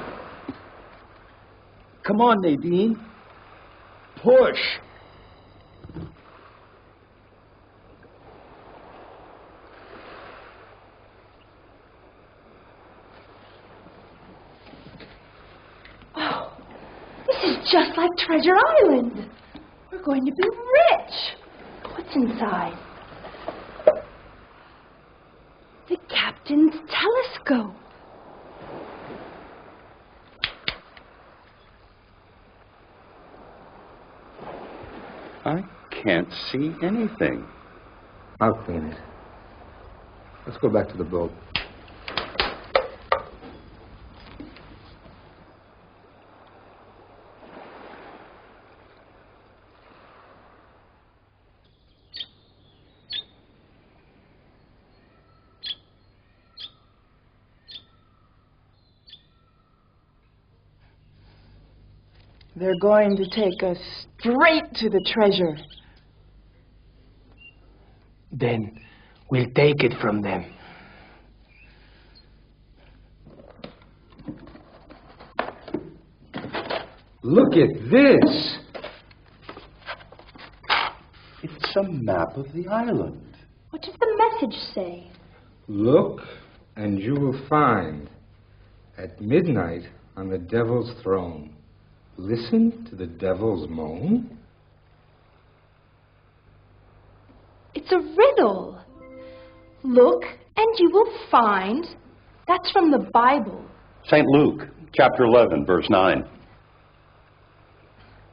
Come on, Nadine. Push. Oh, this is just like Treasure Island. We're going to be rich. What's inside? The captain's telescope. I can't see anything. I'll clean it. Let's go back to the boat. They're going to take us straight to the treasure. Then we'll take it from them. Look at this! It's a map of the island. What does the message say? Look and you will find at midnight on the devil's throne. Listen to the devil's moan. It's a riddle. Look, and you will find. That's from the Bible. St. Luke, chapter 11, verse 9.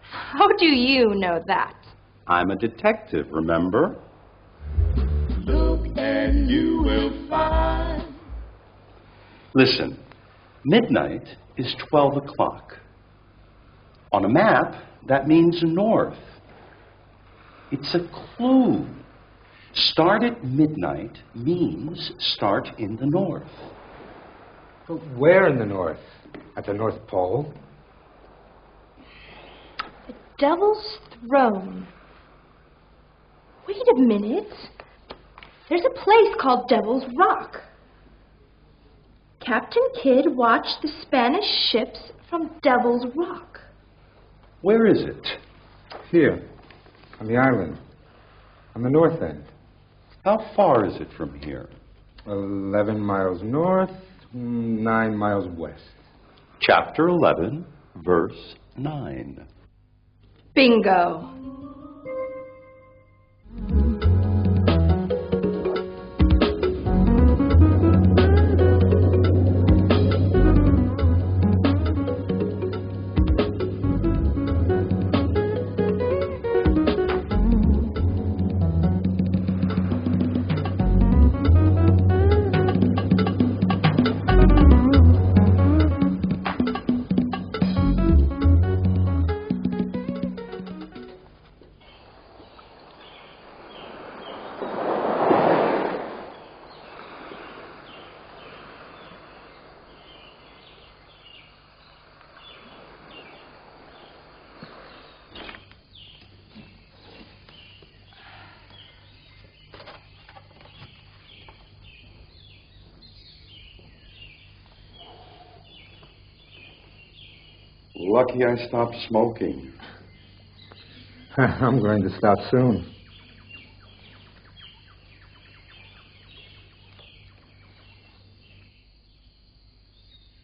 How do you know that? I'm a detective, remember? Look and you will find. Listen, midnight is 12 o'clock. On a map, that means north. It's a clue. Start at midnight means start in the north. But where in the north? At the North Pole? The devil's throne. Wait a minute. There's a place called Devil's Rock. Captain Kidd watched the Spanish ships from Devil's Rock. Where is it? Here, on the island, on the north end. How far is it from here? 11 miles north, 9 miles west. Chapter 11, verse 9. Bingo. Lucky I stopped smoking. I'm going to stop soon.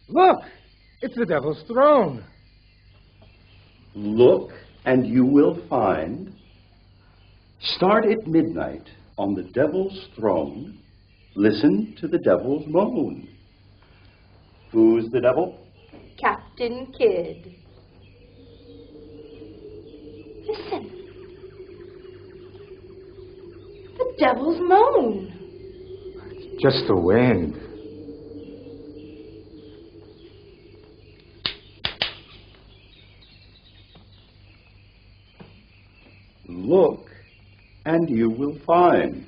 Look! It's the devil's throne. Look, and you will find. Start at midnight on the devil's throne. Listen to the devil's moan. Who's the devil? Captain Kidd. Listen. The devil's moan. It's just the wind. Look, and you will find.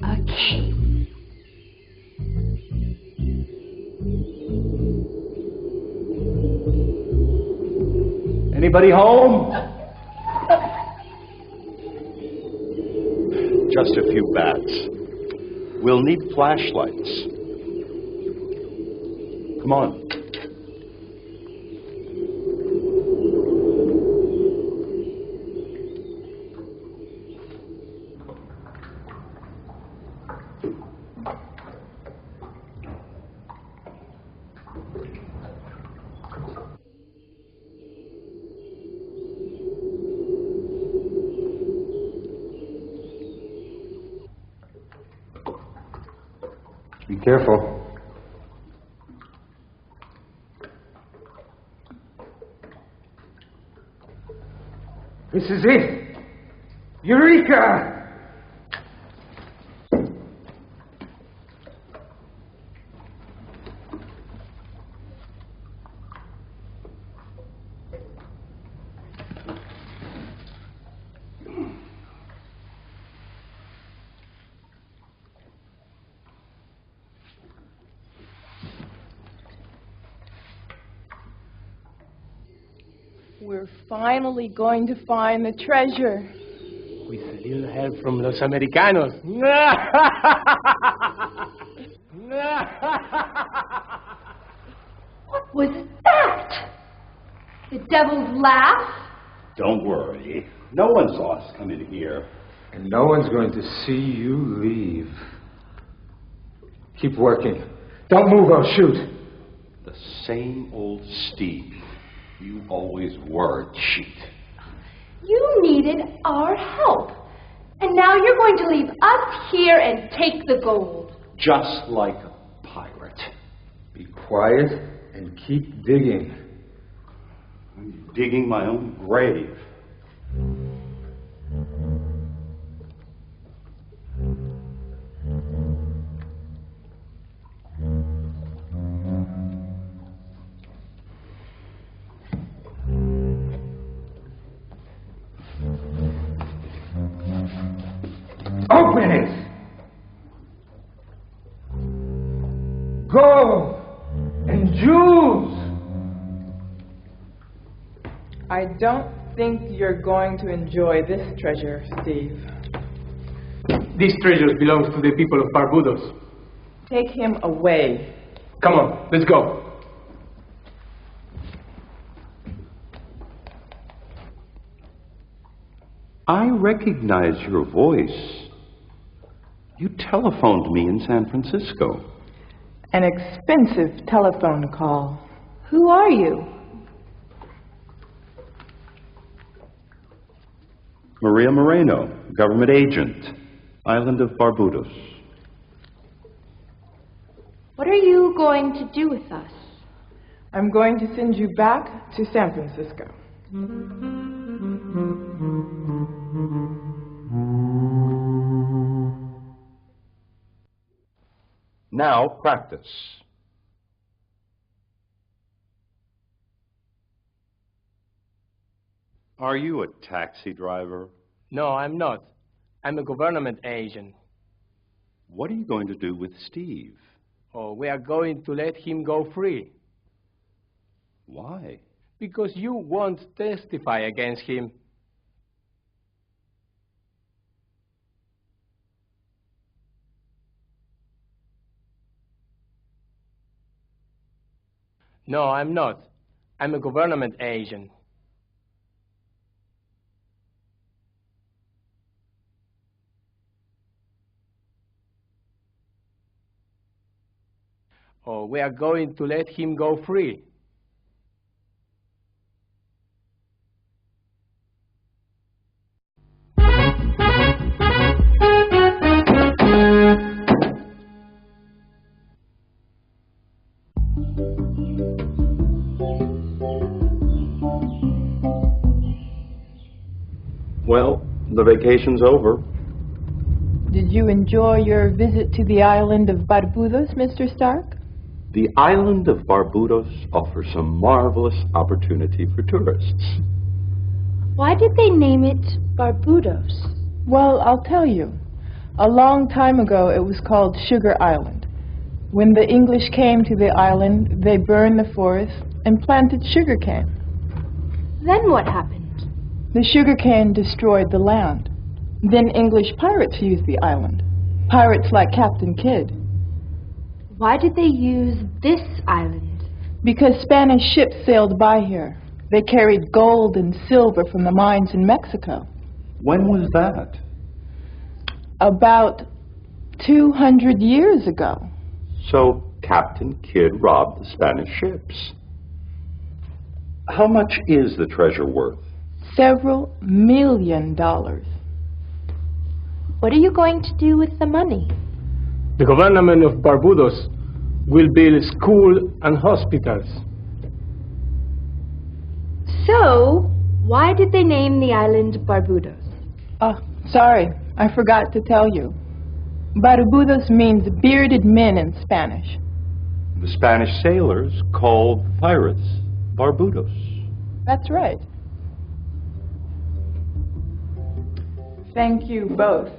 Okay. Anybody home? Just a few bats. We'll need flashlights. Come on. Be careful. This is it! Eureka! We're finally going to find the treasure. With a little help from Los Americanos. What was that? The devil's laugh? Don't worry. No one saw us come in here. And no one's going to see you leave. Keep working. Don't move, I'll shoot. The same old Steve. You always were a cheat. You needed our help. And now you're going to leave us here and take the gold. Just like a pirate. Be quiet and keep digging. I'm digging my own grave. Open it! Gold and jewels! I don't think you're going to enjoy this treasure, Steve. This treasure belongs to the people of Barbudos. Take him away. Come on, let's go. I recognize your voice. You telephoned me in San Francisco. An expensive telephone call. Who are you? Maria Moreno, government agent, island of Barbudos. What are you going to do with us? I'm going to send you back to San Francisco. Now practice. Are you a taxi driver? No, I'm not. I'm a government agent. What are you going to do with Steve? Oh, we are going to let him go free. Why? Because you won't testify against him. No, I'm not. I'm a government agent. Oh, we are going to let him go free. Well, the vacation's over. Did you enjoy your visit to the island of Barbudos, Mr. Stark? The island of Barbudos offers a marvelous opportunity for tourists. Why did they name it Barbudos? Well, I'll tell you. A long time ago, it was called Sugar Island. When the English came to the island, they burned the forest and planted sugarcane. Then what happened? The sugarcane destroyed the land. Then English pirates used the island. Pirates like Captain Kidd. Why did they use this island? Because Spanish ships sailed by here. They carried gold and silver from the mines in Mexico. When was that? About 200 years ago. So Captain Kidd robbed the Spanish ships. How much is the treasure worth? Several $1 million. What are you going to do with the money? The government of Barbudos will build schools and hospitals. So, why did they name the island Barbudos? Oh, sorry, I forgot to tell you. Barbudos means bearded men in Spanish. The Spanish sailors called the pirates Barbudos. That's right. Thank you both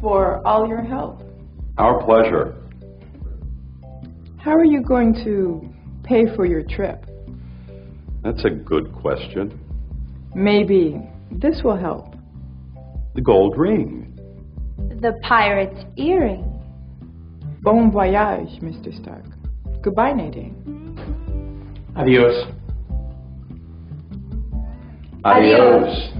for all your help. Our pleasure. How are you going to pay for your trip? That's a good question. Maybe this will help. The gold ring. The pirate's earring. Bon voyage, Mr. Stark. Goodbye, Nadine. Adios. Adios.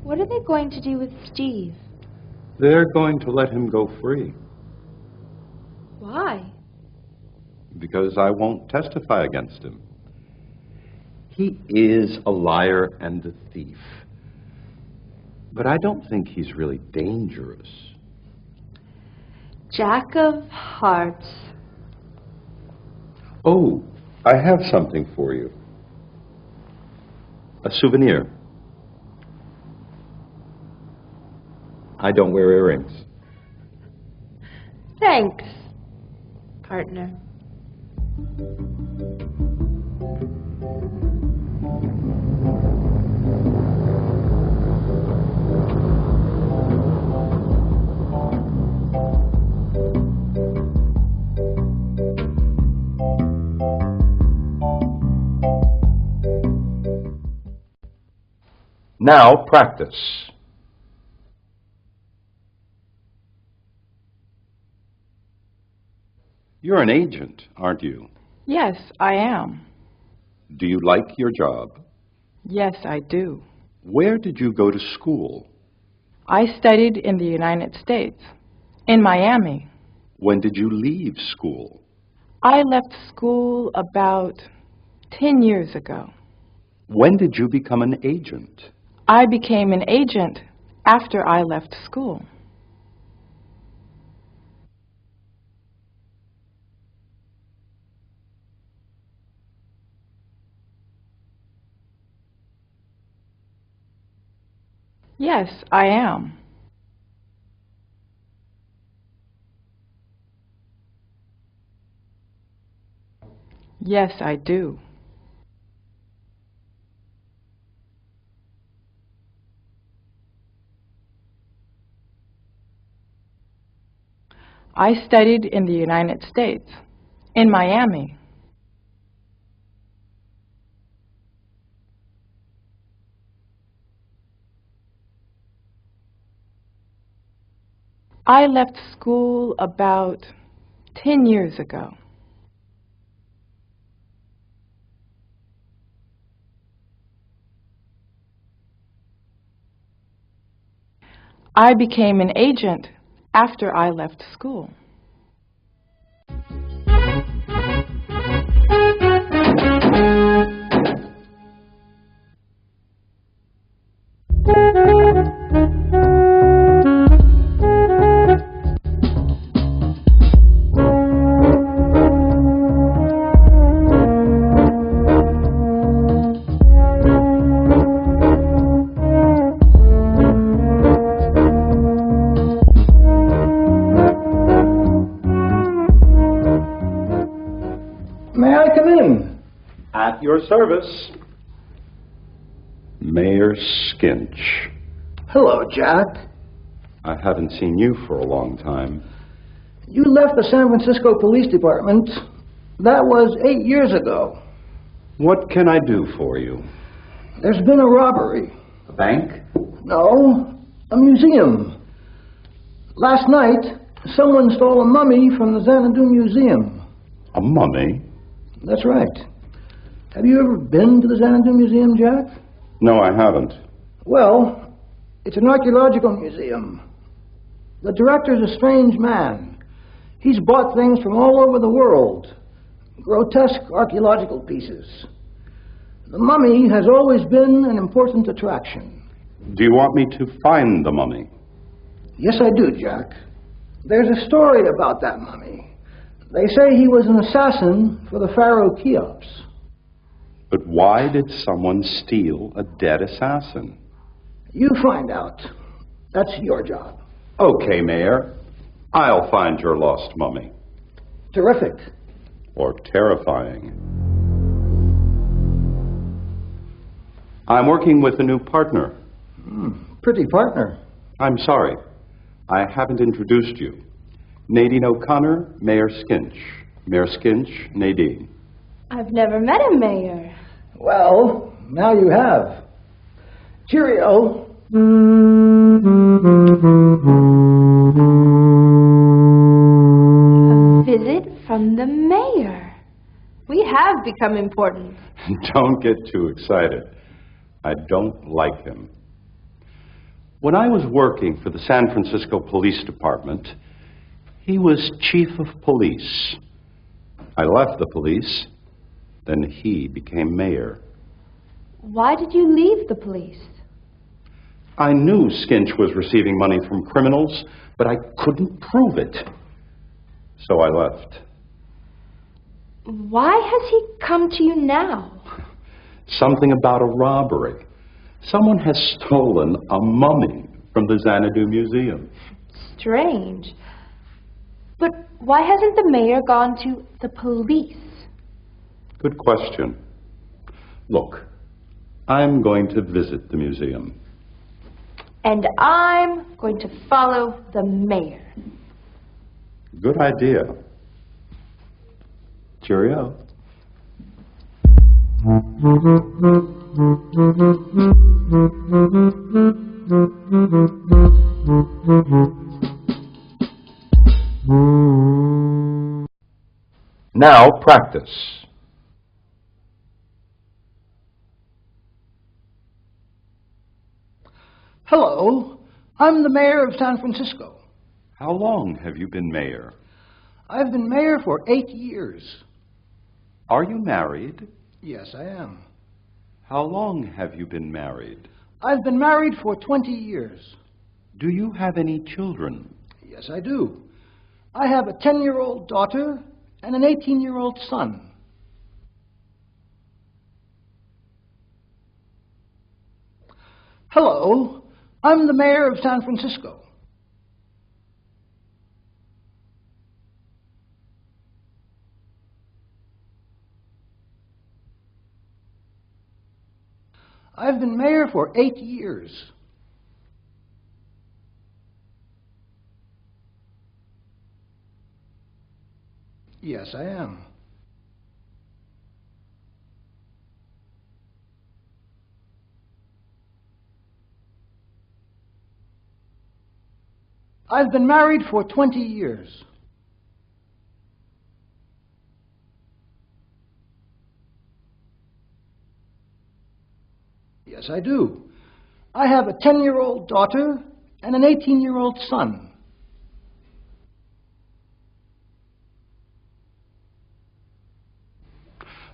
What are they going to do with Steve? They're going to let him go free Why? because I won't testify against him. He is a liar and a thief. But I don't think he's really dangerous. Jack of Hearts. Oh, I have something for you. A souvenir. I don't wear earrings. Thanks, partner. Now practice. You're an agent, aren't you? Yes, I am. Do you like your job? Yes, I do. Where did you go to school? I studied in the United States, in Miami. When did you leave school? I left school about 10 years ago. When did you become an agent? I became an agent after I left school. Yes, I am. Yes, I do. I studied in the United States, in Miami. I left school about 10 years ago. I became an agent after I left school. At your service, Mayor Skinch. Hello, Jack. I haven't seen you for a long time. You left the San Francisco Police Department. That was 8 years ago. What can I do for you? There's been a robbery. A bank? No, a museum. Last night, someone stole a mummy from the Xanadu Museum. A mummy? That's right. Have you ever been to the Xanadu Museum, Jack? No, I haven't. Well, it's an archaeological museum. The director's a strange man. He's bought things from all over the world. Grotesque archaeological pieces. The mummy has always been an important attraction. Do you want me to find the mummy? Yes, I do, Jack. There's a story about that mummy. They say he was an assassin for the pharaoh Cheops. But why did someone steal a dead assassin? You find out. That's your job. Okay, Mayor. I'll find your lost mummy. Terrific. Or terrifying. I'm working with a new partner. Pretty partner. I'm sorry. I haven't introduced you. Nadine O'Connor, Mayor Skinch. Mayor Skinch, Nadine. I've never met a mayor. Well, now you have. Cheerio. from the mayor. We have become important. Don't get too excited. I don't like him. When I was working for the San Francisco Police Department, he was chief of police. I left the police, then he became mayor. Why did you leave the police? I knew Skinch was receiving money from criminals, but I couldn't prove it. So I left. Why has he come to you now? Something about a robbery. Someone has stolen a mummy from the Xanadu Museum. Strange. But why hasn't the mayor gone to the police? Good question. Look, I'm going to visit the museum. And I'm going to follow the mayor. Good idea. Cheerio. Now practice. Hello, I'm the mayor of San Francisco. How long have you been mayor? I've been mayor for 8 years. Are you married? Yes, I am. How long have you been married? I've been married for 20 years. Do you have any children? Yes, I do. I have a 10-year-old daughter and an 18-year-old son. Hello, I'm the mayor of San Francisco. I've been mayor for 8 years. Yes, I am. I've been married for 20 years. Yes, I do. I have a 10-year-old daughter and an 18-year-old son.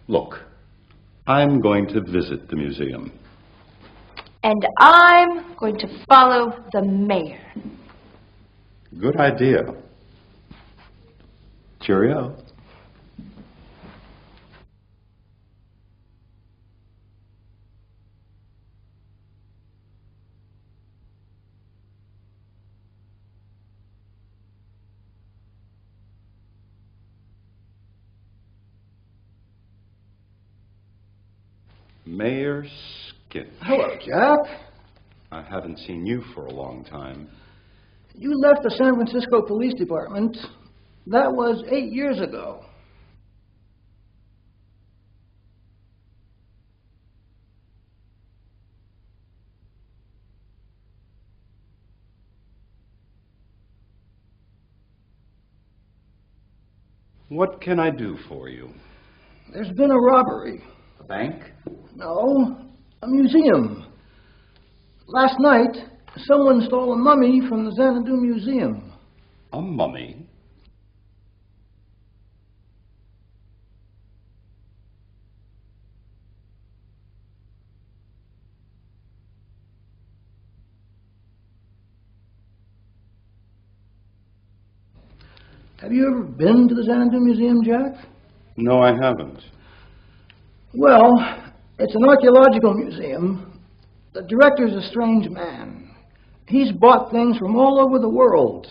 Look, I'm going to visit the museum. And I'm going to follow the mayor. Good idea. Cheerio. Mayor Skinch. Hello, Jack. I haven't seen you for a long time. You left the San Francisco Police Department. That was 8 years ago. What can I do for you? There's been a robbery. A bank? No, a museum. Last night, someone stole a mummy from the Xanadu Museum. A mummy? Have you ever been to the Xanadu Museum, Jack? No, I haven't. Well, it's an archaeological museum. The director's a strange man. He's bought things from all over the world.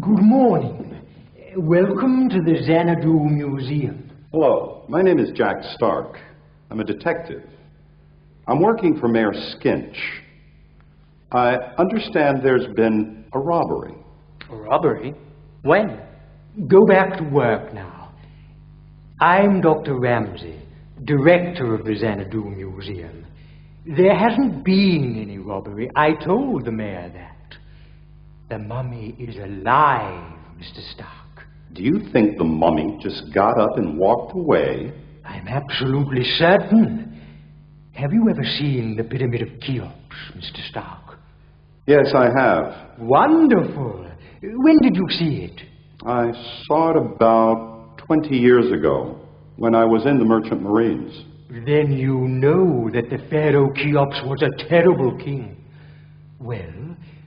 Good morning. Welcome to the Xanadu Museum. Hello, my name is Jack Stark. I'm a detective. I'm working for Mayor Skinch. I understand there's been a robbery. A robbery? When? Go back to work now. I'm Dr. Ramsey, director of the Xanadu Museum. There hasn't been any robbery. I told the mayor that. The mummy is alive, Mr. Stark. Do you think the mummy just got up and walked away? I'm absolutely certain. Have you ever seen the Pyramid of Cheops, Mr. Stark? Yes, I have. Wonderful. When did you see it? I saw it about 20 years ago, when I was in the Merchant Marines. Then you know that the Pharaoh Cheops was a terrible king. Well,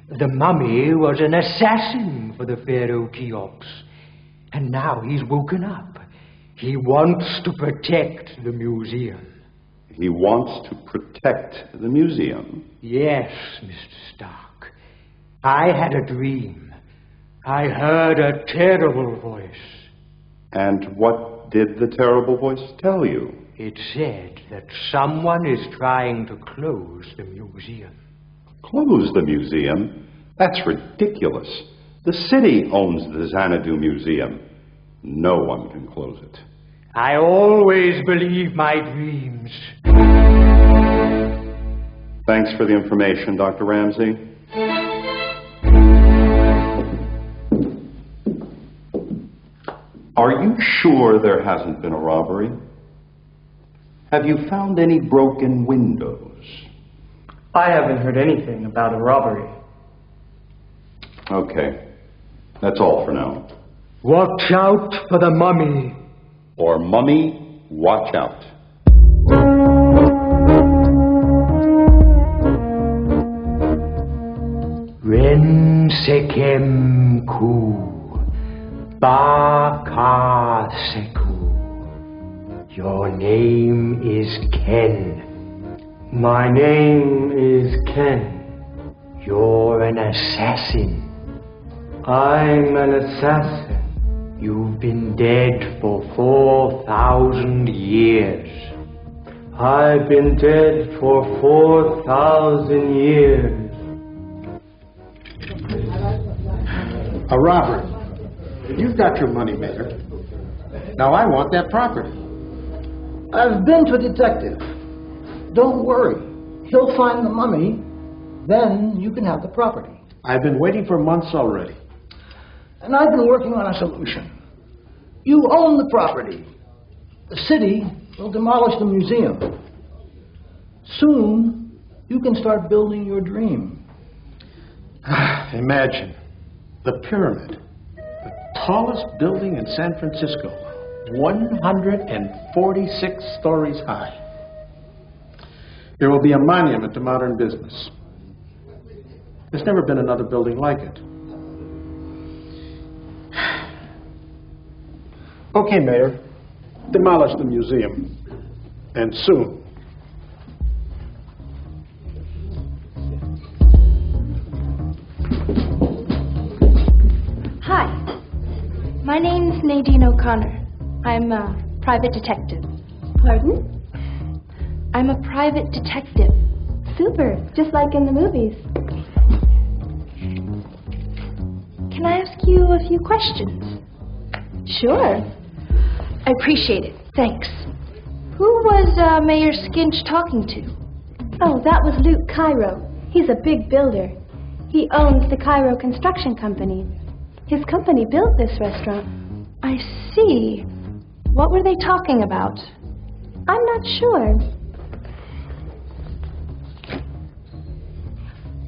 the mummy was an assassin for the Pharaoh Cheops. And now he's woken up. He wants to protect the museum. He wants to protect the museum? Yes, Mr. Stark. I had a dream. I heard a terrible voice. And what did the terrible voice tell you? It said that someone is trying to close the museum. Close the museum? That's ridiculous. The city owns the Xanadu Museum. No one can close it. I always believe my dreams. Thanks for the information, Dr. Ramsey. Are you sure there hasn't been a robbery? Have you found any broken windows? I haven't heard anything about a robbery. Okay. That's all for now. Watch out for the mummy. Or mummy, watch out. Ren Sekem Ku. Baka Seku. Your name is Ken. My name is Ken. You're an assassin. I'm an assassin. You've been dead for 4,000 years. I've been dead for 4,000 years. A robbery. You've got your money, Mayor. Now I want that property. I've been to a detective. Don't worry. He'll find the mummy. Then you can have the property. I've been waiting for months already. And I've been working on a solution. You own the property. The city will demolish the museum. Soon, you can start building your dream. Imagine the pyramid, the tallest building in San Francisco, 146 stories high. There will be a monument to modern business. There's never been another building like it. Okay, Mayor. Demolish the museum. And soon. Hi. My name's Nadine O'Connor. I'm a private detective. Pardon? I'm a private detective. Super, just like in the movies. Can I ask you a few questions? Sure. I appreciate it. Thanks. Who was Mayor Skinch talking to? Oh, that was Luke Cairo. He's a big builder. He owns the Cairo Construction Company. His company built this restaurant. I see. What were they talking about? I'm not sure.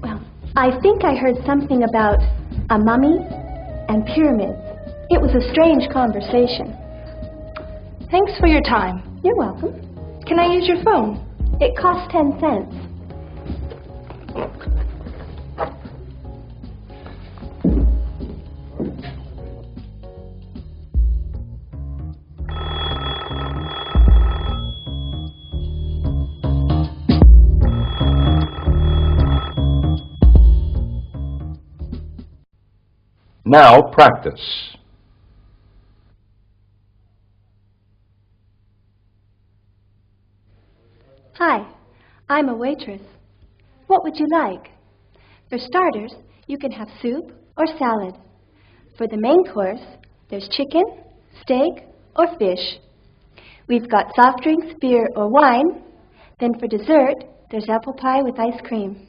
Well, I think I heard something about a mummy and pyramids. It was a strange conversation. Thanks for your time. You're welcome. Can I use your phone? It costs 10 cents. Now practice. Hi, I'm a waitress. What would you like? For starters, you can have soup or salad. For the main course, there's chicken, steak, or fish. We've got soft drinks, beer, or wine. Then for dessert, there's apple pie with ice cream.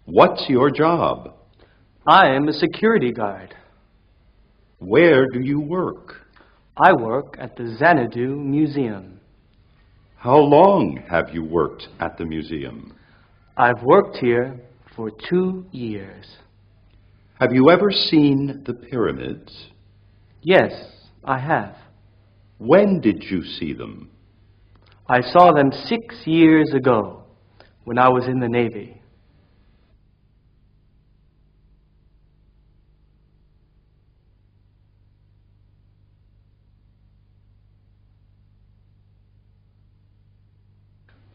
What's your job? I am a security guard. Where do you work? I work at the Xanadu Museum. How long have you worked at the museum? I've worked here for 2 years. Have you ever seen the pyramids? Yes, I have. When did you see them? I saw them 6 years ago when I was in the Navy.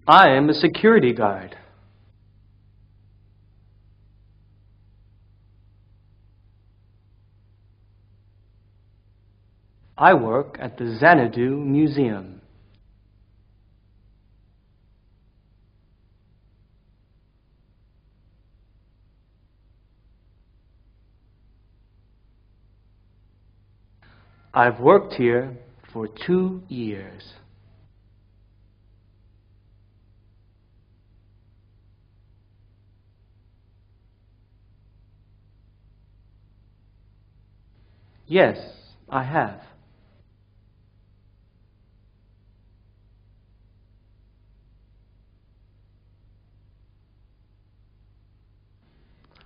I am a security guard. I work at the Xanadu Museum. I've worked here for 2 years. Yes, I have.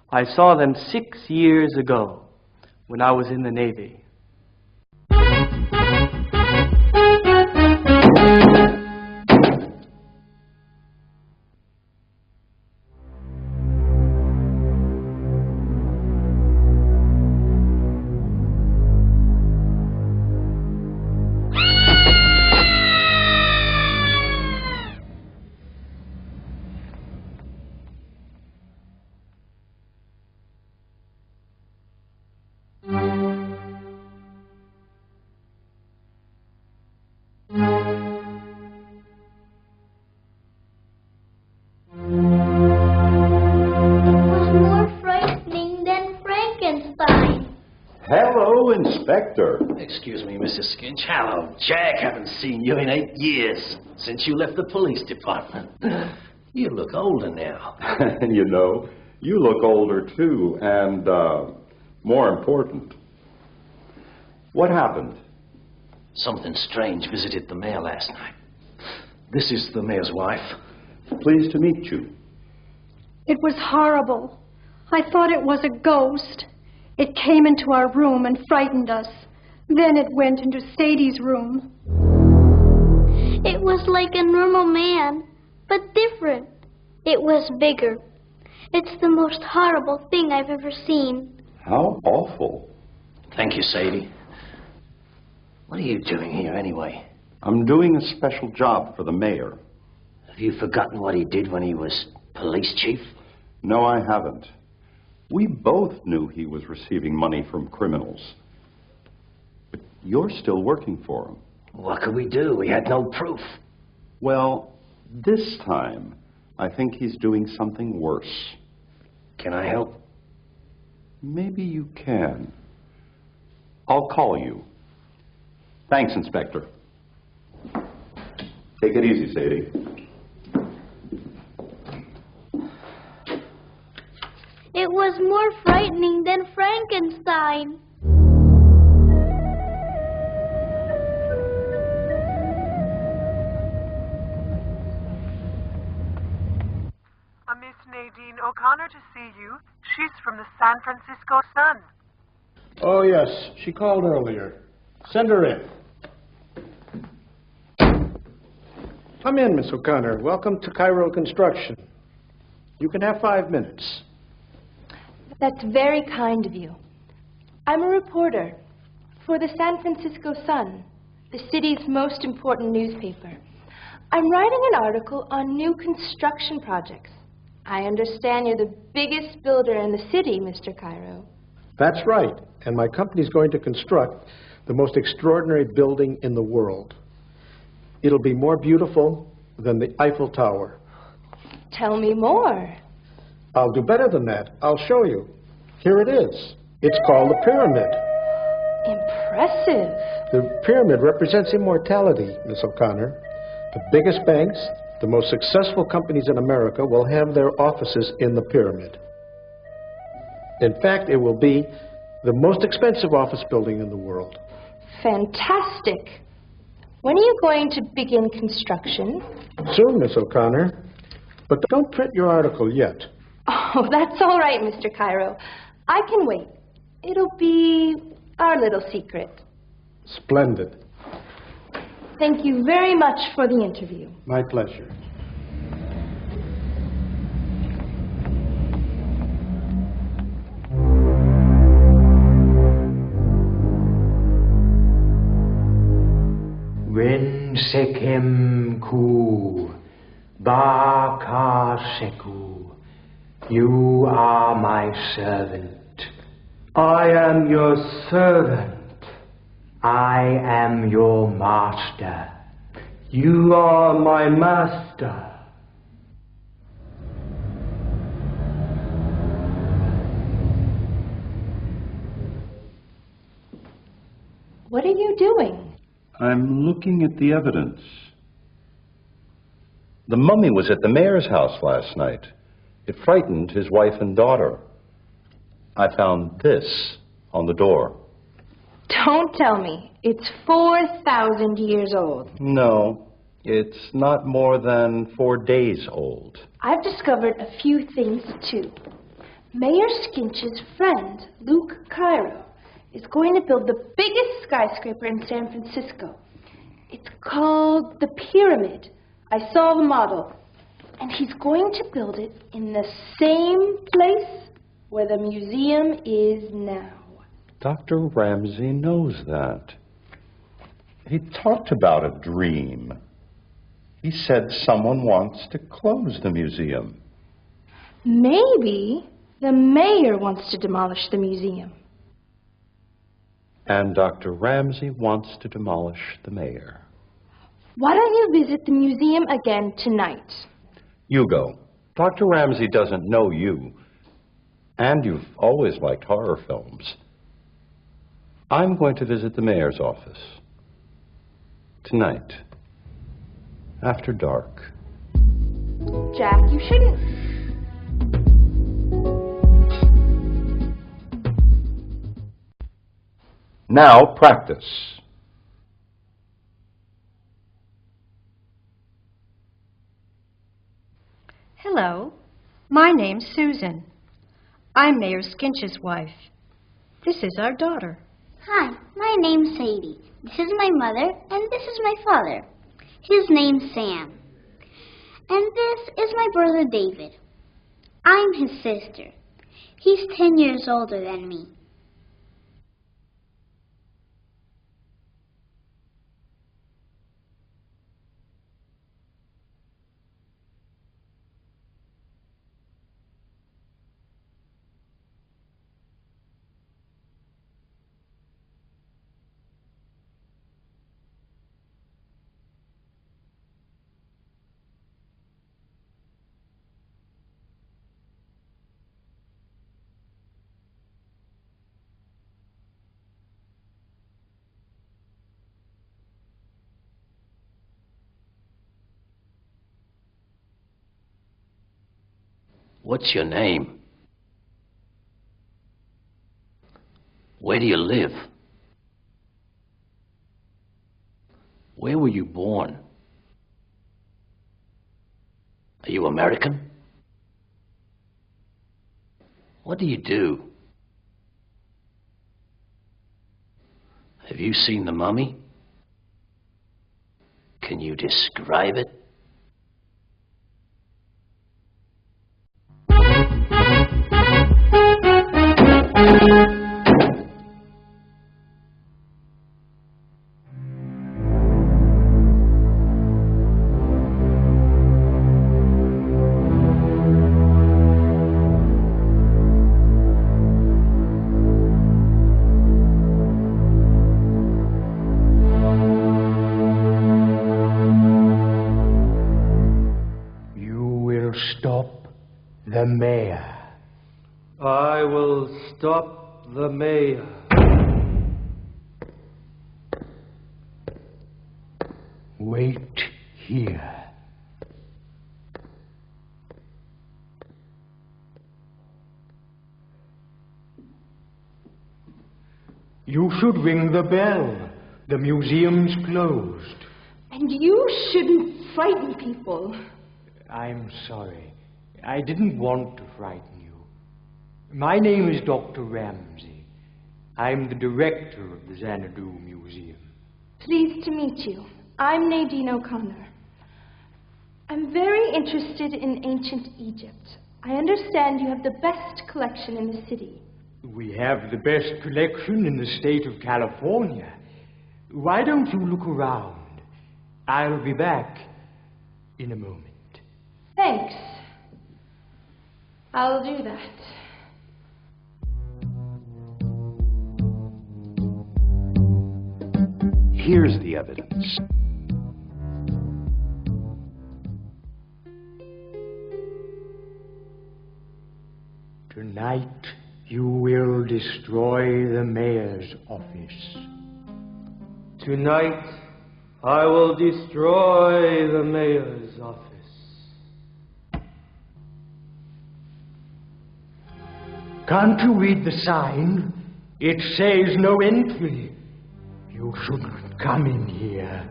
I saw them 6 years ago when I was in the Navy. Hello, Inspector. Excuse me, Mr. Skinch. Hello, Jack. Haven't seen you in 8 years, since you left the police department. You look older now. You know, you look older too, and more important. What happened? Something strange visited the mayor last night. This is the mayor's wife. Pleased to meet you. It was horrible. I thought it was a ghost. It came into our room and frightened us. Then it went into Sadie's room. It was like a normal man, but different. It was bigger. It's the most horrible thing I've ever seen. How awful. Thank you, Sadie. What are you doing here anyway? I'm doing a special job for the mayor. Have you forgotten what he did when he was police chief? No, I haven't. We both knew he was receiving money from criminals. But you're still working for him. What could we do? We had no proof. Well, this time, I think he's doing something worse. Can I help? Maybe you can. I'll call you. Thanks, Inspector. Take it easy, Sadie. It was more frightening than Frankenstein. Miss Nadine O'Connor to see you. She's from the San Francisco Sun. Oh, yes. She called earlier. Send her in. Come in, Miss O'Connor. Welcome to Cairo Construction. You can have 5 minutes. That's very kind of you. I'm a reporter for the San Francisco Sun, the city's most important newspaper. I'm writing an article on new construction projects. I understand you're the biggest builder in the city, Mr. Cairo. That's right, and my company's going to construct the most extraordinary building in the world. It'll be more beautiful than the Eiffel Tower. Tell me more. I'll do better than that. I'll show you. Here it is. It's called the Pyramid. Impressive. The pyramid represents immortality, Miss O'Connor. The biggest banks, the most successful companies in America will have their offices in the pyramid. In fact, it will be the most expensive office building in the world. Fantastic. When are you going to begin construction? Soon, Miss O'Connor. But don't print your article yet. Oh, that's all right, Mr. Cairo. I can wait. It'll be our little secret. Splendid. Thank you very much for the interview. My pleasure. Rensekem ku Bakaseku. You are my servant. I am your servant. I am your master. You are my master. What are you doing? I'm looking at the evidence. The mummy was at the mayor's house last night. It frightened his wife and daughter. I found this on the door. Don't tell me. It's 4,000 years old. No, it's not more than 4 days old. I've discovered a few things, too. Mayor Skinch's friend, Luke Cairo, is going to build the biggest skyscraper in San Francisco. It's called the Pyramid. I saw the model. And he's going to build it in the same place where the museum is now. Dr. Ramsey knows that. He talked about a dream. He said someone wants to close the museum. Maybe the mayor wants to demolish the museum. And Dr. Ramsey wants to demolish the mayor. Why don't you visit the museum again tonight? You go. Dr. Ramsey doesn't know you. And you've always liked horror films. I'm going to visit the mayor's office. Tonight. After dark. Jack, you shouldn't... Now practice. Hello, my name's Susan. I'm Mayor Skinch's wife. This is our daughter. Hi, my name's Sadie. This is my mother, and this is my father. His name's Sam. And this is my brother David. I'm his sister. He's 10 years older than me. What's your name? Where do you live? Where were you born? Are you American? What do you do? Have you seen the mummy? Can you describe it? mayor. I will stop the mayor. Wait here. You should ring the bell. The museum's closed. And you shouldn't frighten people. I'm sorry. I didn't want to frighten you. My name is Dr. Ramsey. I'm the director of the Xanadu Museum. Pleased to meet you. I'm Nadine O'Connor. I'm very interested in ancient Egypt. I understand you have the best collection in the city. We have the best collection in the state of California. Why don't you look around? I'll be back in a moment. Thanks. I'll do that. Here's the evidence. Tonight, you will destroy the mayor's office. Tonight, I will destroy the mayor's office. Can't you read the sign? It says no entry. You shouldn't come in here.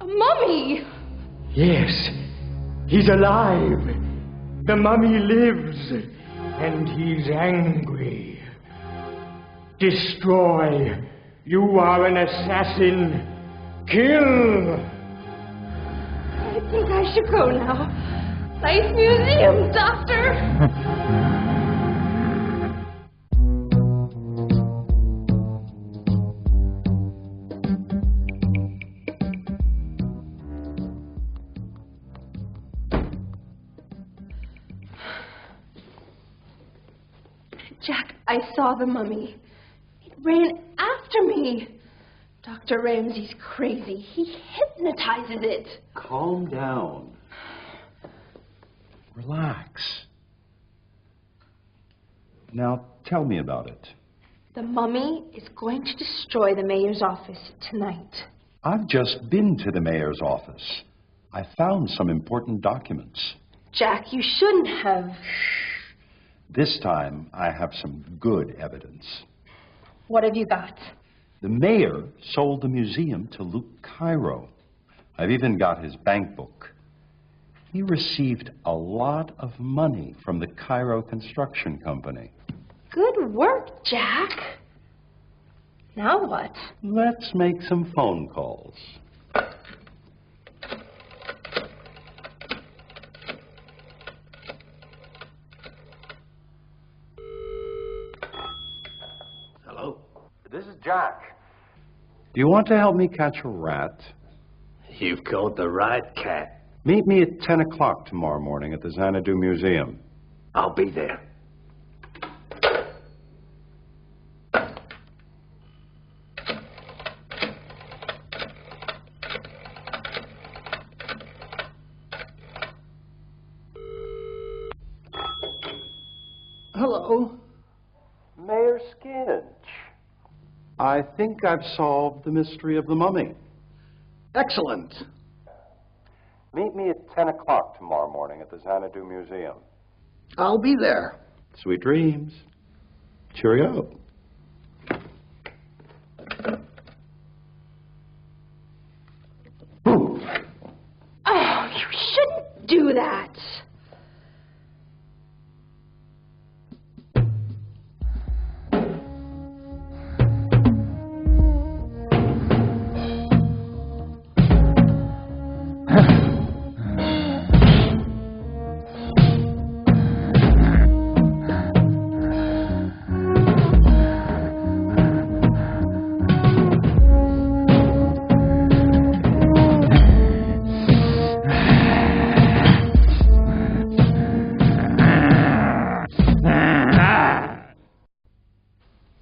A mummy! Yes, he's alive. The mummy lives, and he's angry. Destroy. You are an assassin. Kill. I think I should go now. Nice museum, Doctor! Jack, I saw the mummy. It ran after me. Dr. Ramsey's crazy. He hypnotizes it. Calm down. Relax. Now, tell me about it. The mummy is going to destroy the mayor's office tonight. I've just been to the mayor's office. I found some important documents. Jack, you shouldn't have. This time, I have some good evidence. What have you got? The mayor sold the museum to Luke Cairo. I've even got his bank book. He received a lot of money from the Cairo Construction Company. Good work, Jack. Now what? Let's make some phone calls. Hello? This is Jack. Do you want to help me catch a rat? You've caught the right cat. Meet me at 10 o'clock tomorrow morning at the Xanadu Museum. I'll be there. Hello. Mayor Skinch. I think I've solved the mystery of the mummy. Excellent. Meet me at 10 o'clock tomorrow morning at the Xanadu Museum. I'll be there. Sweet dreams. Cheerio. Oh, you shouldn't do that.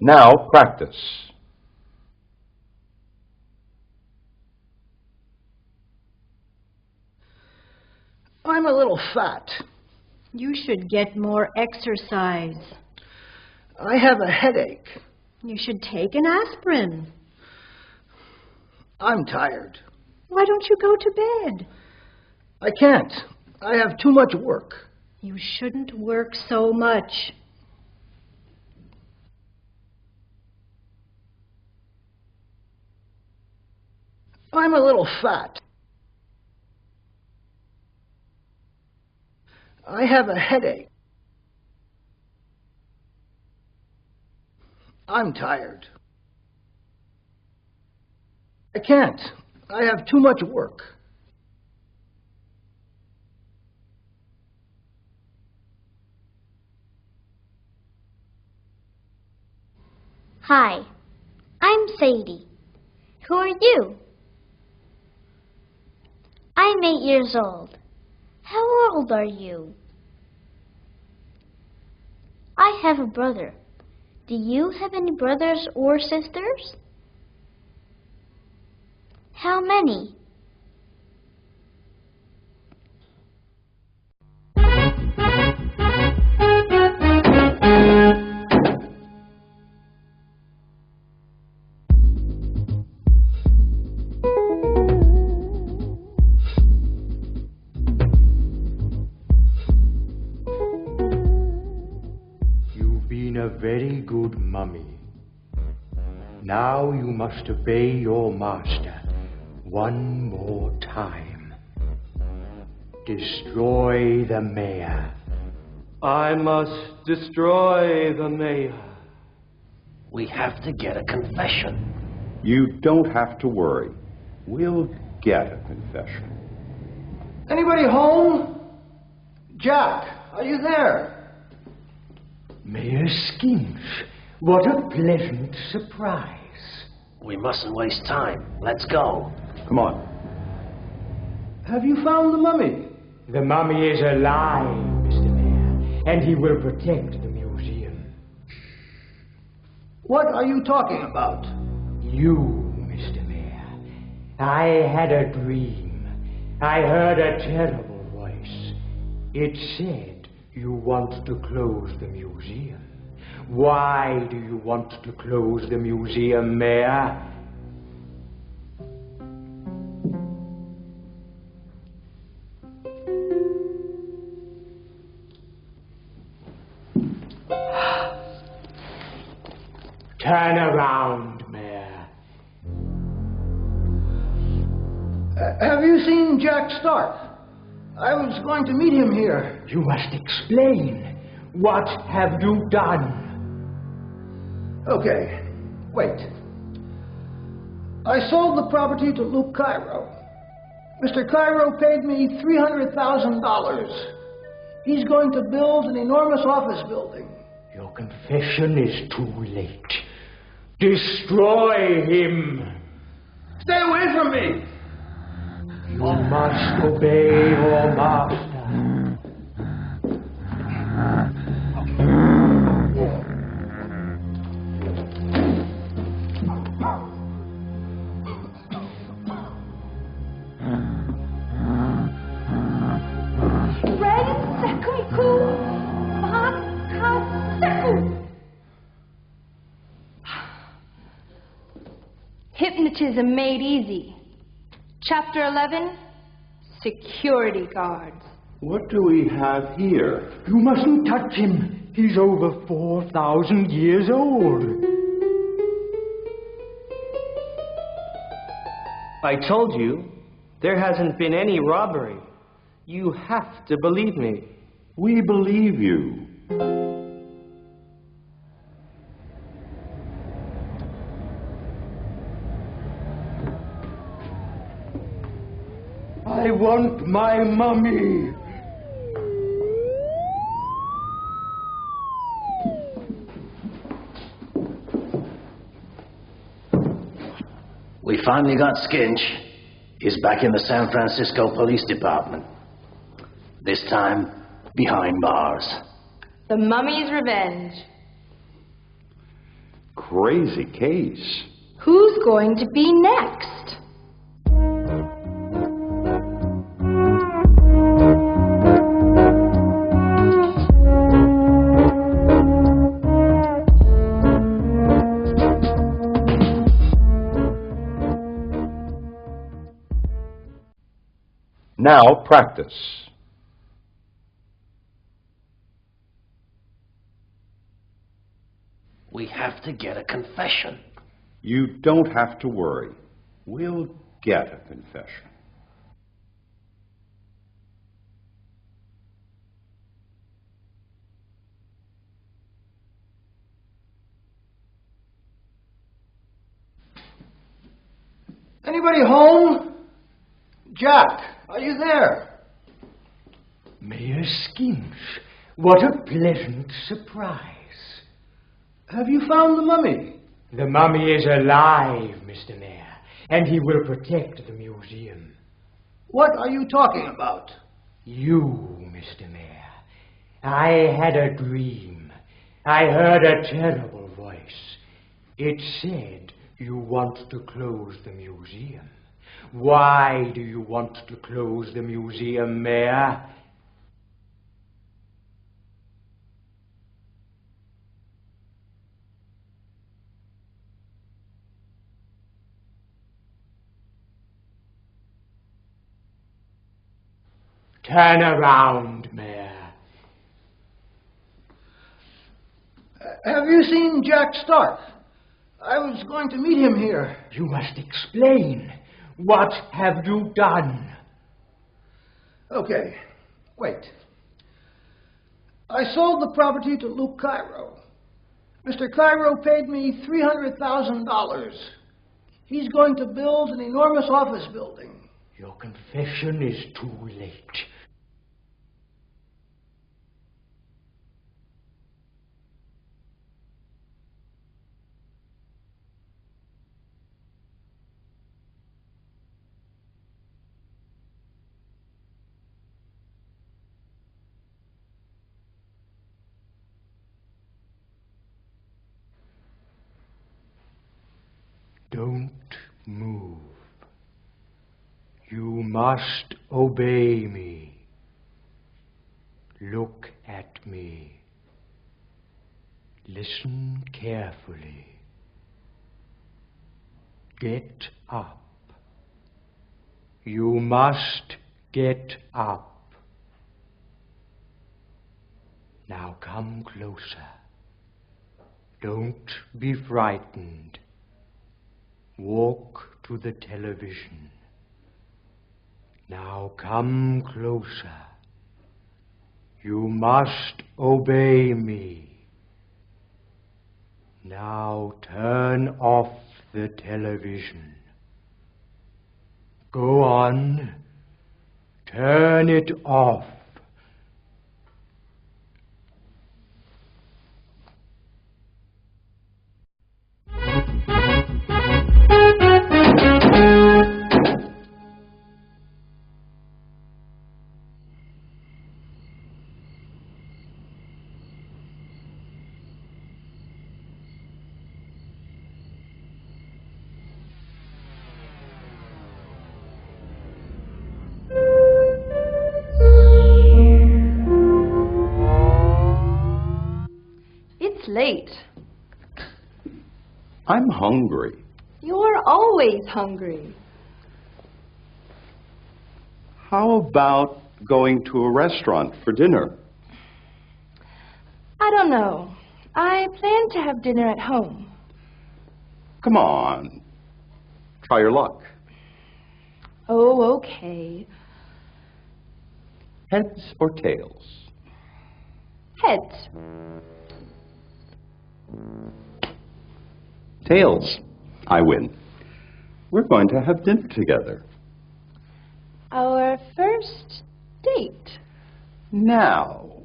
Now practice. I'm a little fat. You should get more exercise. I have a headache. You should take an aspirin. I'm tired. Why don't you go to bed? I can't. I have too much work. You shouldn't work so much. I'm a little fat. I have a headache. I'm tired. I can't. I have too much work. Hi, I'm Sadie. Who are you? I'm 8 years old. How old are you? I have a brother. Do you have any brothers or sisters? How many? A very good mummy. Now you must obey your master one more time. Destroy the mayor. I must destroy the mayor. We have to get a confession. You don't have to worry. We'll get a confession. Anybody home? Jack, are you there? Mayor Skinch, what a pleasant surprise. We mustn't waste time. Let's go. Come on. Have you found the mummy? The mummy is alive, Mr. Mayor, and he will protect the museum. What are you talking about? You, Mr. Mayor. I had a dream. I heard a terrible voice. It said, you want to close the museum. Why do you want to close the museum, Mayor? Turn around, Mayor. Have you seen Jack Stark? I was going to meet him here. You must explain. What have you done? Okay, wait. I sold the property to Luke Cairo. Mr. Cairo paid me $300,000. He's going to build an enormous office building. Your confession is too late. Destroy him. Stay away from me. You must obey your master. Hypnotism made easy. Chapter 11, Security Guards. What do we have here? You mustn't touch him. He's over 4,000 years old. I told you, there hasn't been any robbery. You have to believe me. We believe you. I want my mummy. We finally got Skinch. He's back in the San Francisco Police Department. This time, behind bars. The Mummy's Revenge. Crazy case. Who's going to be next? Now, practice. We have to get a confession. You don't have to worry. We'll get a confession. Anybody home? Jack, are you there? Mayor Skinch, what a pleasant surprise. Have you found the mummy? The mummy is alive, Mr. Mayor, and he will protect the museum. What are you talking about? You, Mr. Mayor. I had a dream. I heard a terrible voice. It said you want to close the museum. Why do you want to close the museum, Mayor? Turn around, Mayor. Have you seen Jack Stark? I was going to meet him here. You must explain. What have you done? Okay, wait. I sold the property to Luke Cairo. Mr. Cairo paid me $300,000. He's going to build an enormous office building. Your confession is too late. Don't move. You must obey me. Look at me. Listen carefully. Get up. You must get up. Now come closer. Don't be frightened. Walk to the television. Now come closer. You must obey me. Now turn off the television. Go on. Turn it off. It's late. I'm hungry. You're always hungry. How about going to a restaurant for dinner? I don't know. I plan to have dinner at home. Come on. Try your luck. Oh, okay. Heads or tails? Heads. Tails. I win. We're going to have dinner together. Our first date. Now,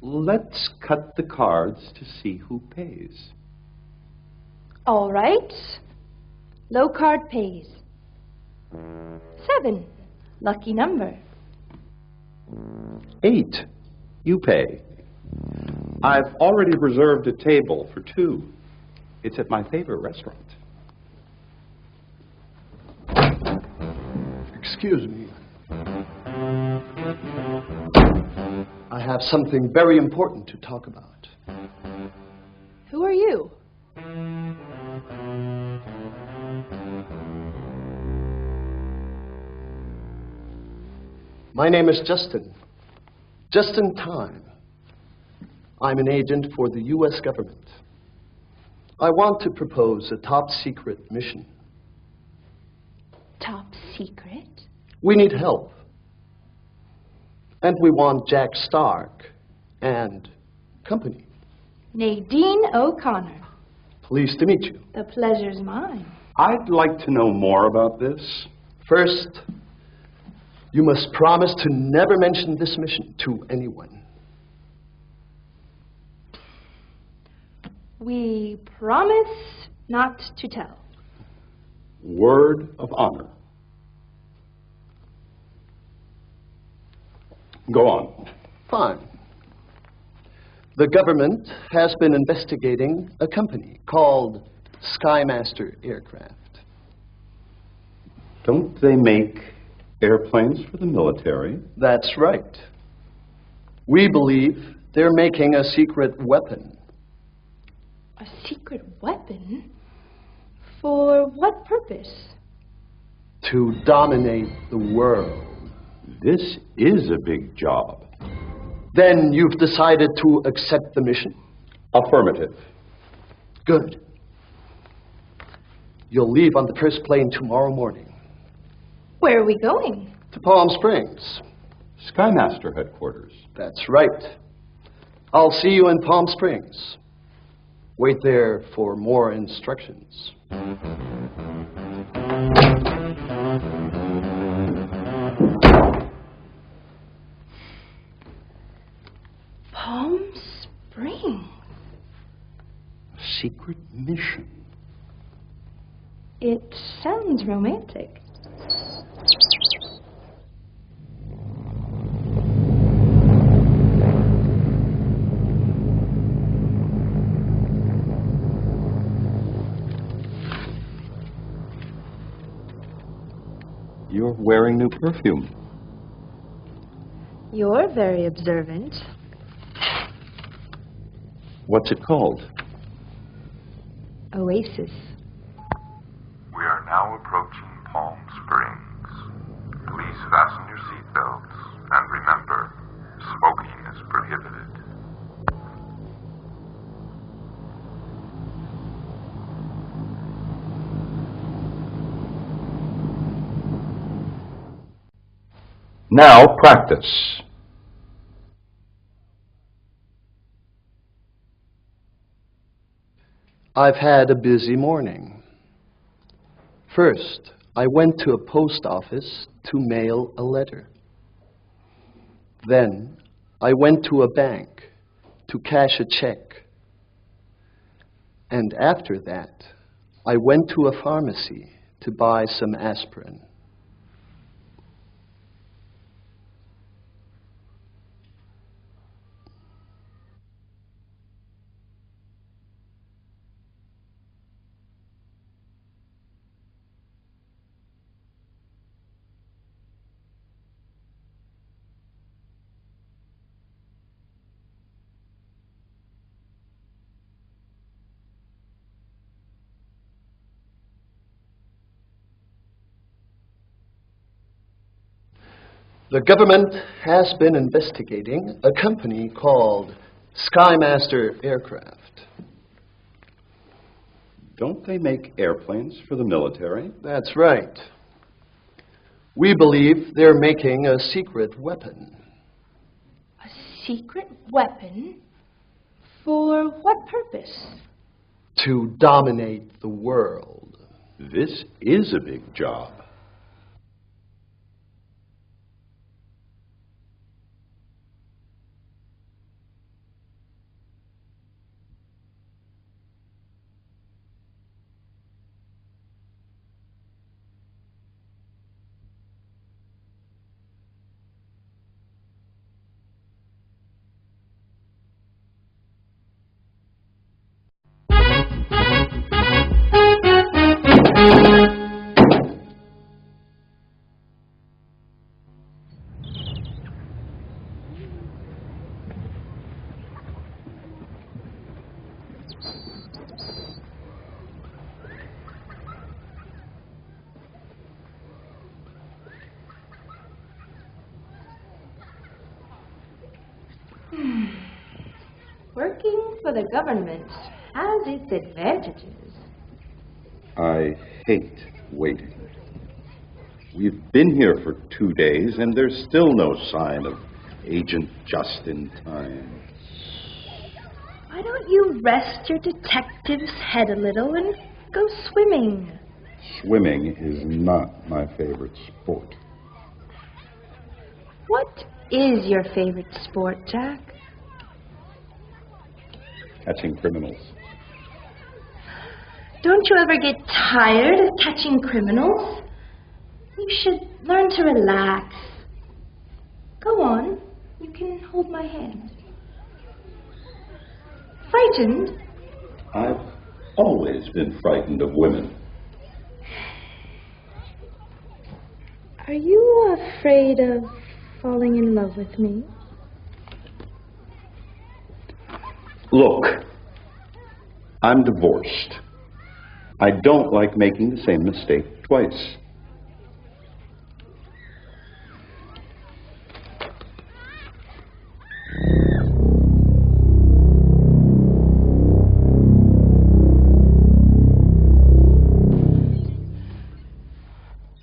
let's cut the cards to see who pays. All right. Low card pays. 7. Lucky number. 8. You pay. I've already reserved a table for 2. It's at my favorite restaurant. Excuse me. I have something very important to talk about. Who are you? My name is Justin. Just in time. I'm an agent for the U.S. government. I want to propose a top-secret mission. Top secret? We need help. And we want Jack Stark and company. Nadine O'Connor. Pleased to meet you. The pleasure's mine. I'd like to know more about this. First, you must promise to never mention this mission to anyone. We promise not to tell. Word of honor. Go on. Fine. The government has been investigating a company called Skymaster Aircraft. Don't they make airplanes for the military? That's right. We believe they're making a secret weapon. A secret weapon? For what purpose? To dominate the world. This is a big job. Then you've decided to accept the mission? Affirmative. Good. You'll leave on the first plane tomorrow morning. Where are we going? To Palm Springs. Skymaster headquarters. That's right. I'll see you in Palm Springs. Wait there for more instructions. Palm Springs. A secret mission. It sounds romantic. You're wearing new perfume. You're very observant. What's it called? Oasis. We are now approaching Palm Springs. Please fasten your seatbelts and remember, smoking is prohibited. Now practice. I've had a busy morning. First, I went to a post office to mail a letter. Then, I went to a bank to cash a check. And after that, I went to a pharmacy to buy some aspirin. The government has been investigating a company called Skymaster Aircraft. Don't they make airplanes for the military? That's right. We believe they're making a secret weapon. A secret weapon? For what purpose? To dominate the world. This is a big job. Working for the government has its advantages. I hate waiting. We've been here for 2 days, and there's still no sign of Agent Just-in-Time. Why don't you rest your detective's head a little and go swimming? Swimming is not my favorite sport. What is your favorite sport, Jack? Catching criminals. Don't you ever get tired of catching criminals? You should learn to relax. Go on. You can hold my hand. Frightened? I've always been frightened of women. Are you afraid of falling in love with me? Look, I'm divorced. I don't like making the same mistake twice.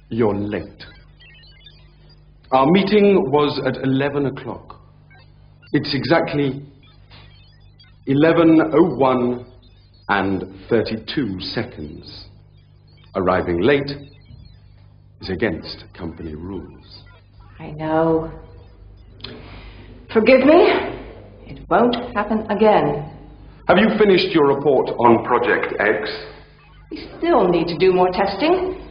You're late. Our meeting was at 11 o'clock. It's exactly 11:01 and 32 seconds. Arriving late is against company rules. I know. Forgive me. It won't happen again. Have you finished your report on Project X? We still need to do more testing.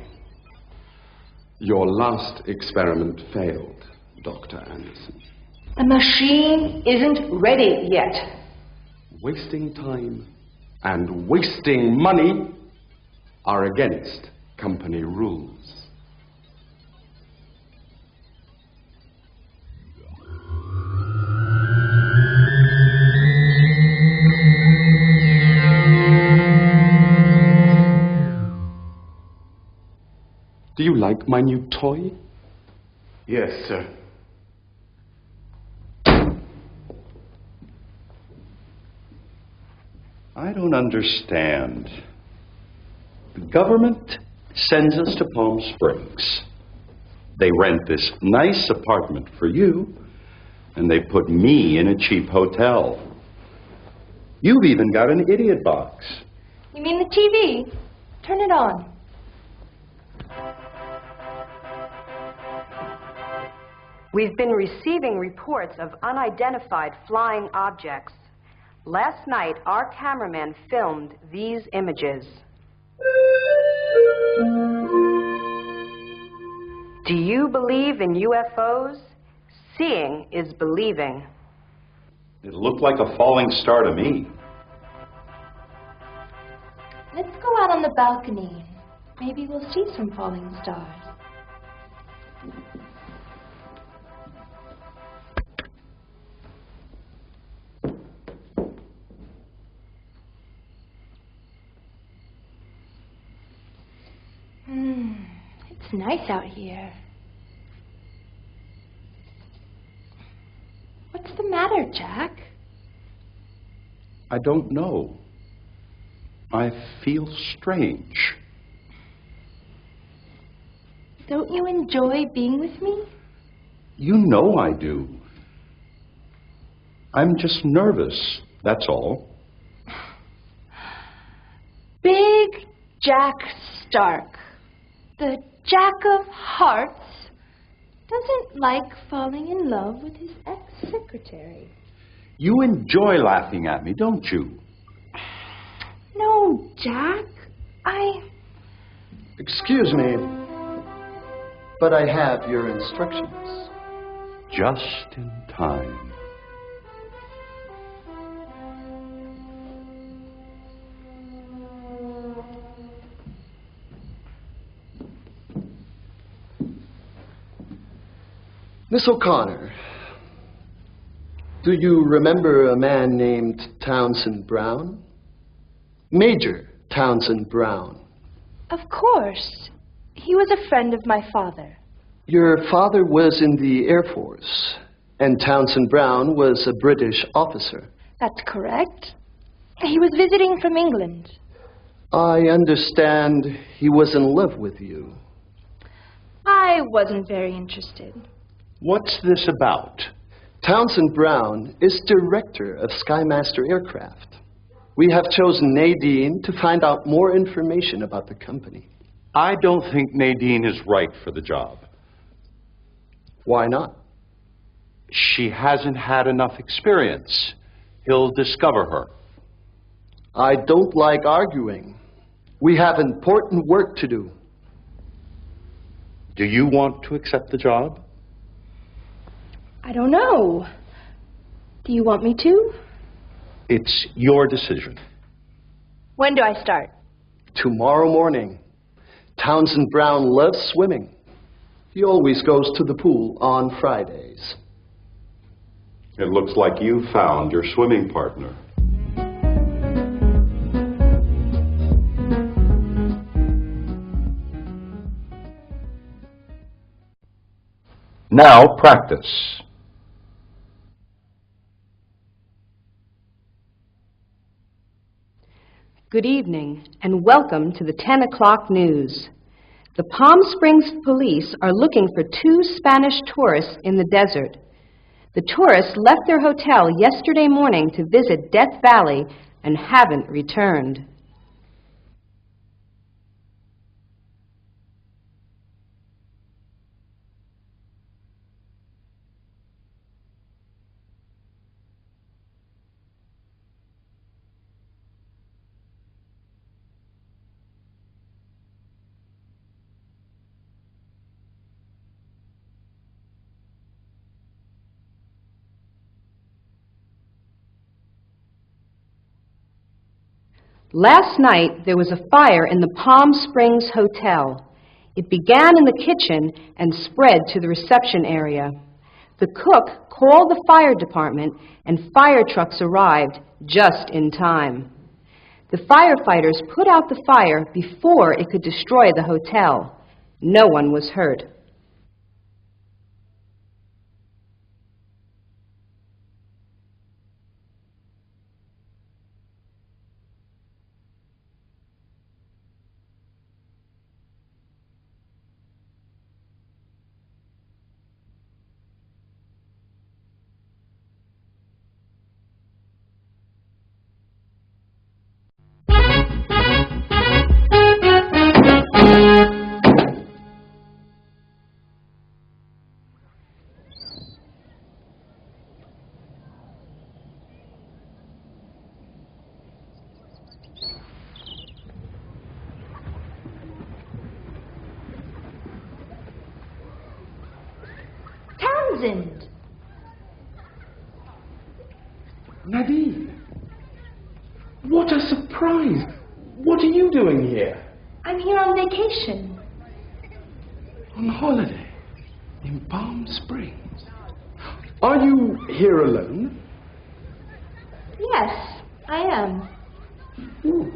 Your last experiment failed, Dr. Anderson. The machine isn't ready yet. Wasting time and wasting money are against company rules. Do you like my new toy? Yes, sir. I don't understand. The government sends us to Palm Springs. They rent this nice apartment for you, and they put me in a cheap hotel. You've even got an idiot box. You mean the TV? Turn it on. We've been receiving reports of unidentified flying objects. Last night, our cameraman filmed these images. Do you believe in UFOs? Seeing is believing. It looked like a falling star to me. Let's go out on the balcony. Maybe we'll see some falling stars. It's nice out here. What's the matter, Jack? I don't know. I feel strange. Don't you enjoy being with me? You know I do. I'm just nervous, that's all. Big Jack Stark, the Jack of Hearts, doesn't like falling in love with his ex-secretary. You enjoy laughing at me, don't you? No, Jack. Excuse me, but I have your instructions. Just in time. Miss O'Connor, do you remember a man named Townsend Brown? Major Townsend Brown. Of course. He was a friend of my father. Your father was in the Air Force, and Townsend Brown was a British officer. That's correct. He was visiting from England. I understand he was in love with you. I wasn't very interested. What's this about? Townsend Brown is director of Skymaster Aircraft. We have chosen Nadine to find out more information about the company. I don't think Nadine is right for the job. Why not? She hasn't had enough experience. He'll discover her. I don't like arguing. We have important work to do. Do you want to accept the job? I don't know. Do you want me to? It's your decision. When do I start? Tomorrow morning. Townsend Brown loves swimming. He always goes to the pool on Fridays. It looks like you found your swimming partner. Now practice. Good evening, and welcome to the 10 o'clock news. The Palm Springs police are looking for 2 Spanish tourists in the desert. The tourists left their hotel yesterday morning to visit Death Valley and haven't returned. Last night, there was a fire in the Palm Springs Hotel. It began in the kitchen and spread to the reception area. The cook called the fire department, and fire trucks arrived just in time. The firefighters put out the fire before it could destroy the hotel. No one was hurt. Townsend! Nadine! What a surprise! What are you doing here? I'm here on vacation. On holiday? In Palm Springs? Are you here alone? Yes, I am. Ooh.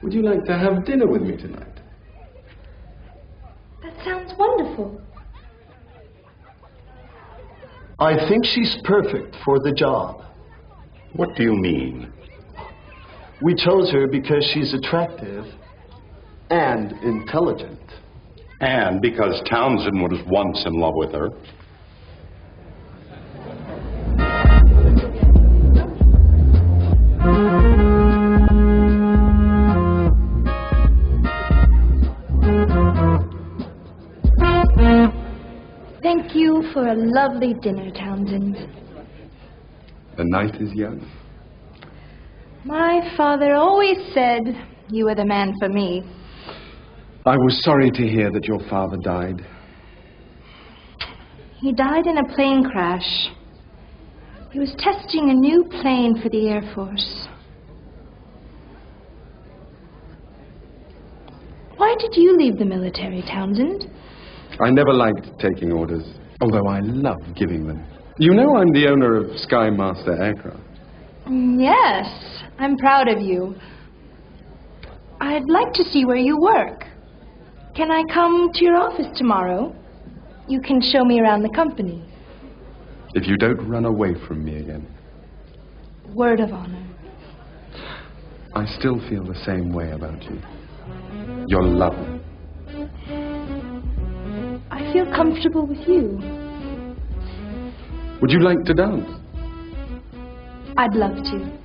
Would you like to have dinner with me tonight? That sounds wonderful. I think she's perfect for the job. What do you mean? We chose her because she's attractive and intelligent. And because Townsend was once in love with her. Thank you for a lovely dinner, Townsend. The night is young. My father always said you were the man for me. I was sorry to hear that your father died. He died in a plane crash. He was testing a new plane for the Air Force. Why did you leave the military, Townsend? I never liked taking orders, although I love giving them. You know I'm the owner of Skymaster Aircraft. Yes, I'm proud of you. I'd like to see where you work. Can I come to your office tomorrow? You can show me around the company. If you don't run away from me again. Word of honor. I still feel the same way about you. You're lovely. I feel comfortable with you. Would you like to dance? I'd love to.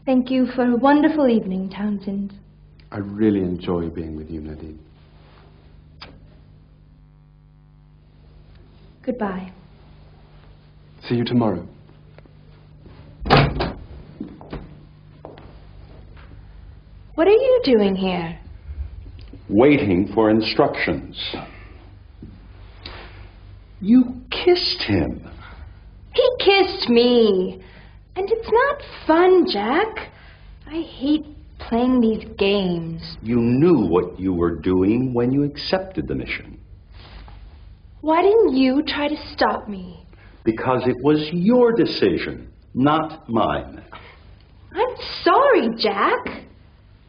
Thank you for a wonderful evening, Townsend. I really enjoy being with you, Nadine. Goodbye. See you tomorrow. What are you doing here? Waiting for instructions. You kissed him. He kissed me. And it's not fun, Jack. I hate playing these games. You knew what you were doing when you accepted the mission. Why didn't you try to stop me? Because it was your decision, not mine. I'm sorry, Jack.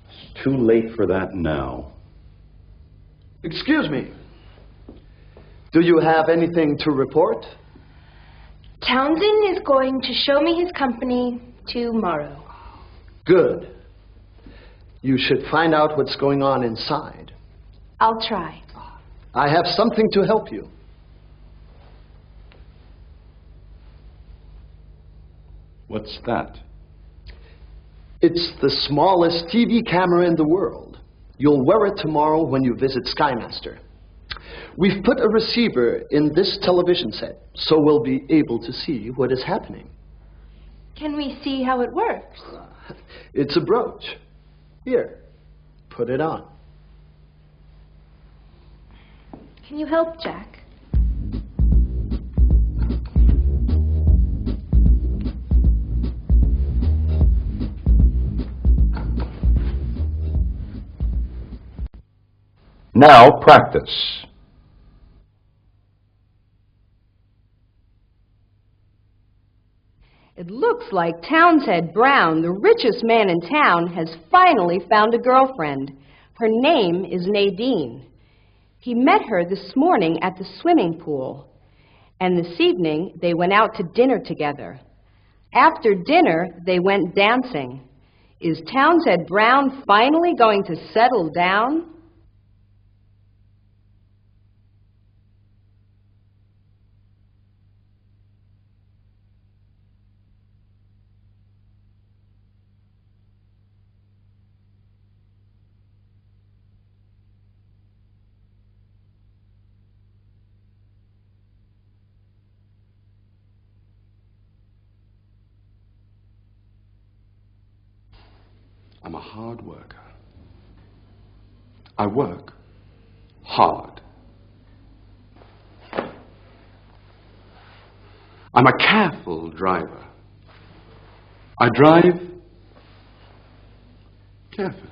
It's too late for that now. Excuse me. Do you have anything to report? Townsend is going to show me his company tomorrow. Good. You should find out what's going on inside. I'll try. I have something to help you. What's that? It's the smallest TV camera in the world. You'll wear it tomorrow when you visit Skymaster. We've put a receiver in this television set, so we'll be able to see what is happening. Can we see how it works? It's a brooch. Here, put it on. Can you help, Jack? Now practice. It looks like Townsend Brown, the richest man in town, has finally found a girlfriend. Her name is Nadine. He met her this morning at the swimming pool, and this evening they went out to dinner together. After dinner, they went dancing. Is Townsend Brown finally going to settle down? I'm a hard worker. I work hard. I'm a careful driver. I drive carefully.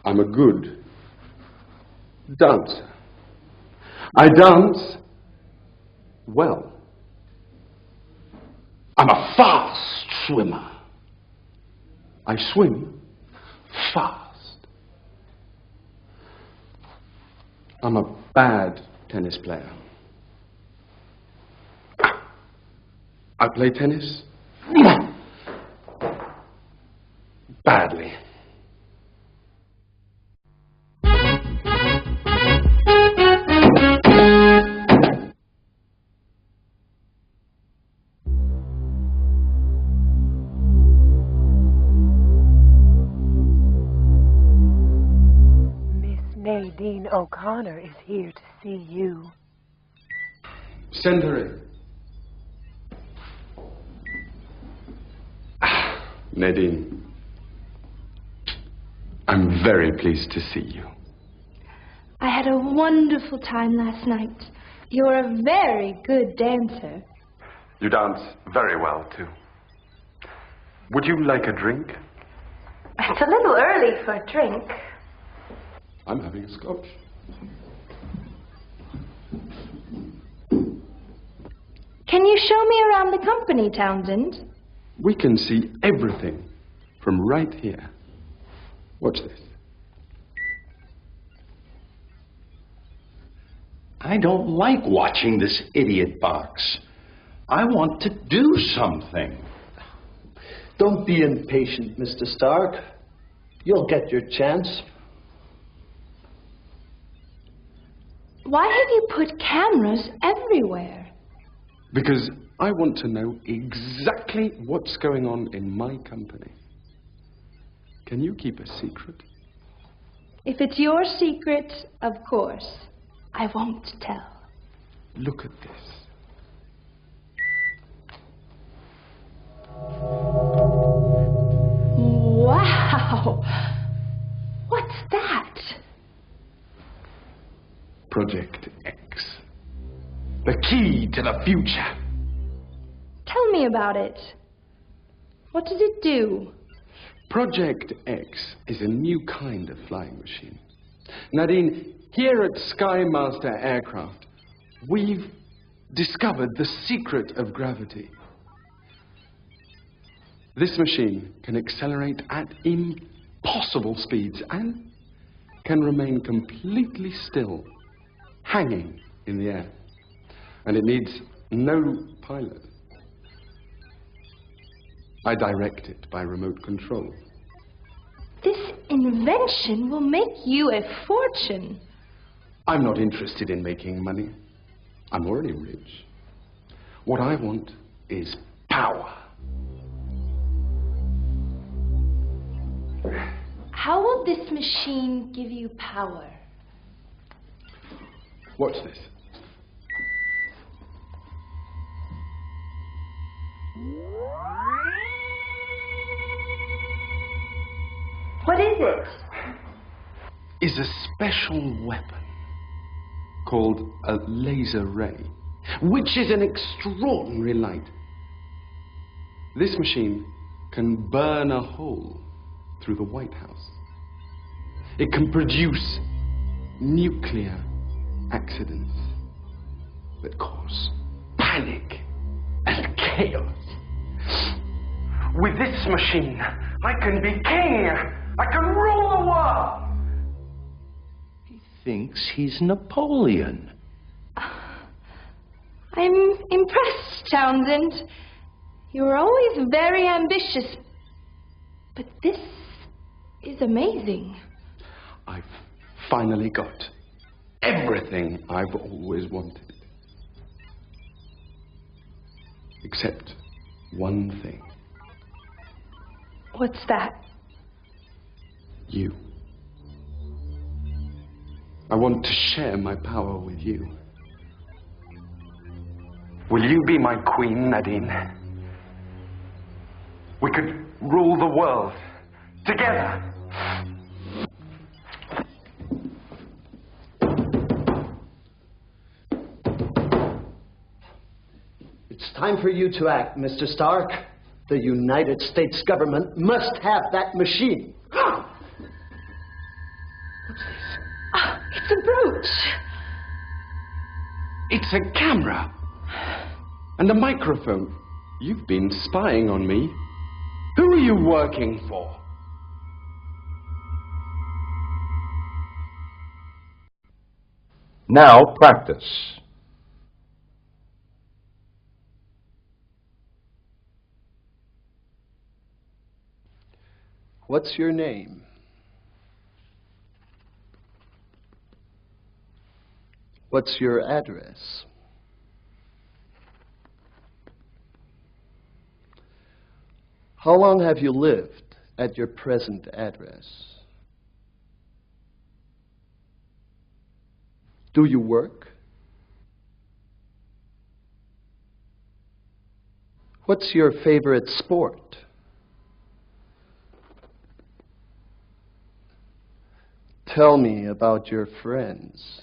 I'm a good dancer. I dance well. I'm a fast swimmer. I swim fast. I'm a bad tennis player. I play tennis badly. Nadine O'Connor is here to see you. Send her in. Nadine, I'm very pleased to see you. I had a wonderful time last night. You're a very good dancer. You dance very well, too. Would you like a drink? It's a little early for a drink. I'm having a scotch. Can you show me around the company, Townsend? We can see everything from right here. Watch this. I don't like watching this idiot box. I want to do something. Don't be impatient, Mr. Stark. You'll get your chance. Why have you put cameras everywhere? Because I want to know exactly what's going on in my company. Can you keep a secret? If it's your secret, of course. I won't tell. Look at this. Wow! What's that? Project X. The key to the future. Tell me about it. What does it do? Project X is a new kind of flying machine. Nadine, here at Skymaster Aircraft, we've discovered the secret of gravity. This machine can accelerate at impossible speeds and can remain completely still, hanging in the air. And it needs no pilot. I direct it by remote control. This invention will make you a fortune. I'm not interested in making money. I'm already rich. What I want is power. How will this machine give you power? Watch this. What is it? Is a special weapon called a laser ray, which is an extraordinary light. This machine can burn a hole through the White House. It can produce nuclear accidents that cause panic and chaos. With this machine, I can be king. I can rule the world. Thinks he's Napoleon. I'm impressed, Townsend. You were always very ambitious, but this is amazing. I've finally got everything I've always wanted. Except one thing. What's that? You. I want to share my power with you. Will you be my queen, Nadine? We could rule the world together. It's time for you to act, Mr. Stark. The United States government must have that machine. What's this? It's a brooch. It's a camera. And a microphone. You've been spying on me. Who are you working for? Now practice. What's your name? What's your address? How long have you lived at your present address? Do you work? What's your favorite sport? Tell me about your friends.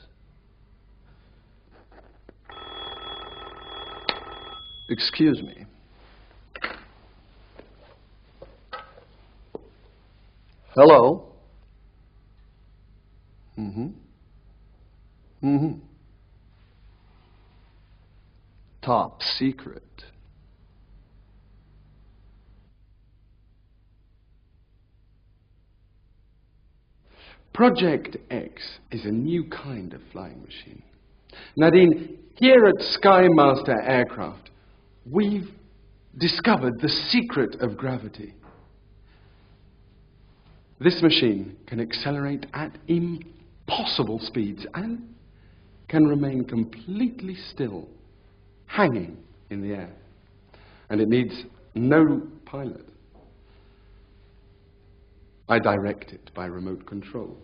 Excuse me. Hello? Top secret. Project X is a new kind of flying machine. Nadine, here at Skymaster Aircraft, we've discovered the secret of gravity. This machine can accelerate at impossible speeds and can remain completely still, hanging in the air. And it needs no pilot. I direct it by remote control.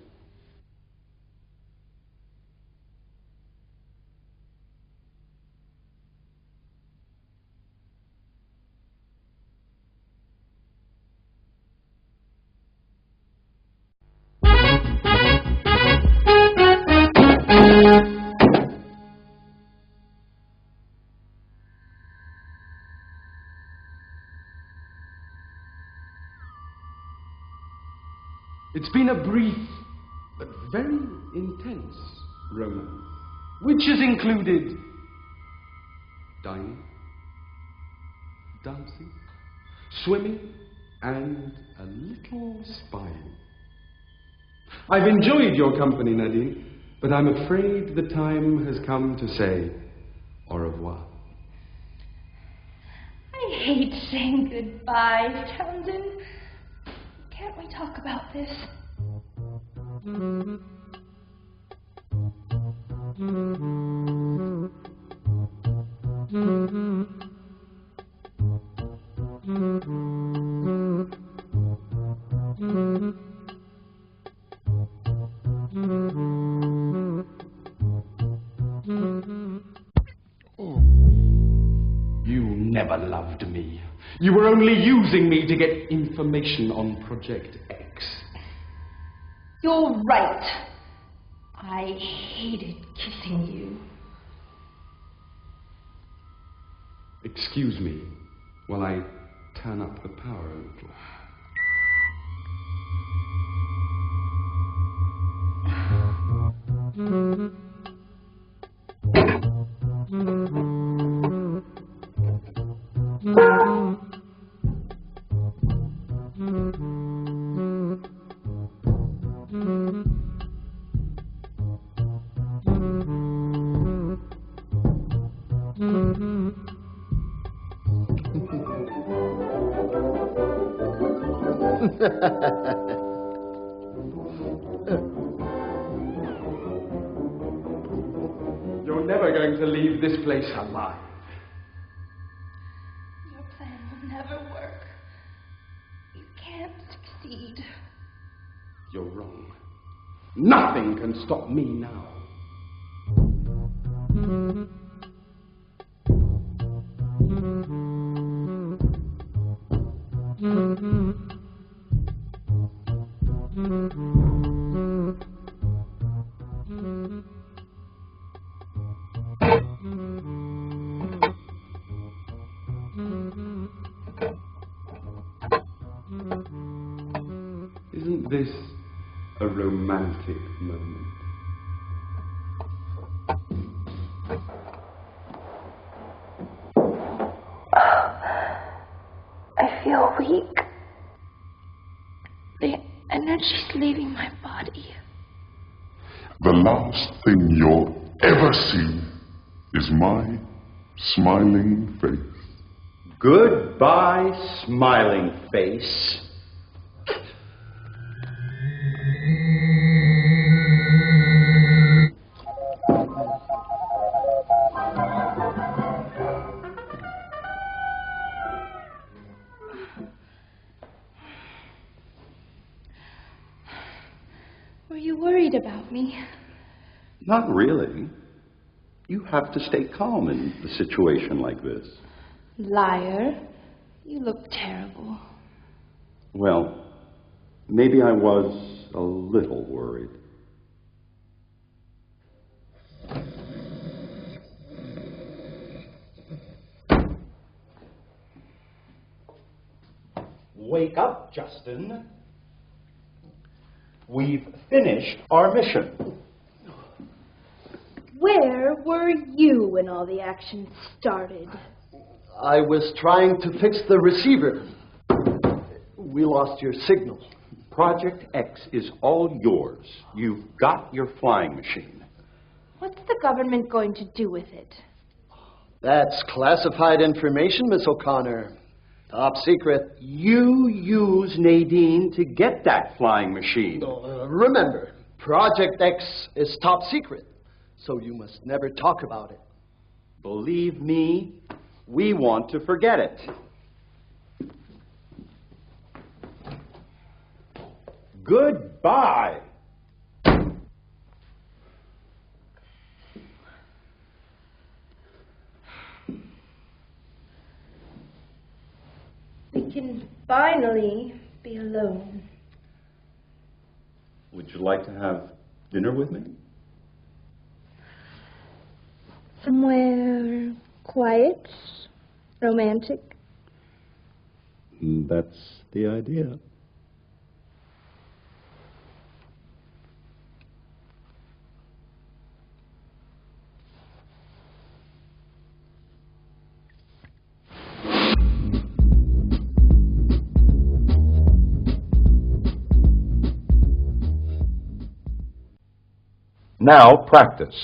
It's been a brief but very intense romance, which has included dining, dancing, swimming, and a little spying. I've enjoyed your company, Nadine, but I'm afraid the time has come to say au revoir. I hate saying goodbye, Townsend. Can't we talk about this? You never loved me. You were only using me to get information on Project X. You're right. I hated kissing you. Excuse me while I turn up the power a little. You're never going to leave this place alive. Your plan will never work. You can't succeed. You're wrong. Nothing can stop me now. Isn't this a romantic moment? I feel weak. The energy's leaving my body. The last thing you'll ever see is my smiling face. Goodbye, smiling face. Were you worried about me? Not really. You have to stay calm in a situation like this. Liar. You look terrible. Well, maybe I was a little worried. Wake up, Justin. We've finished our mission. Where were you when all the action started? I was trying to fix the receiver. We lost your signal. Project X is all yours. You've got your flying machine. What's the government going to do with it? That's classified information, Miss O'Connor. Top secret. You use Nadine to get that flying machine. Remember, Project X is top secret, so you must never talk about it. Believe me, we want to forget it. Goodbye. We can finally be alone. Would you like to have dinner with me? Somewhere quiet, romantic. That's the idea. Now practice.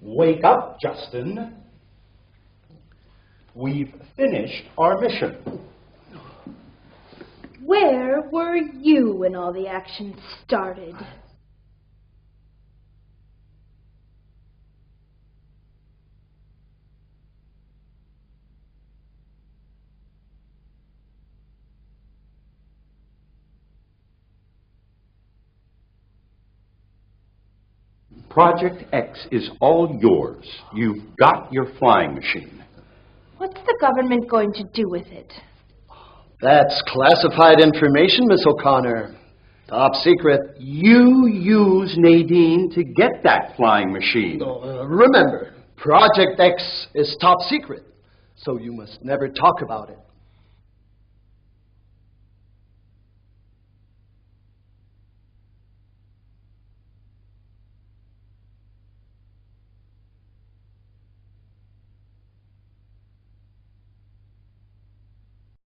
Wake up, Justin. We've finished our mission. Where were you when all the action started? Project X is all yours. You've got your flying machine. What's the government going to do with it? That's classified information, Miss O'Connor. Top secret. You use Nadine to get that flying machine. Remember, Project X is top secret, so you must never talk about it.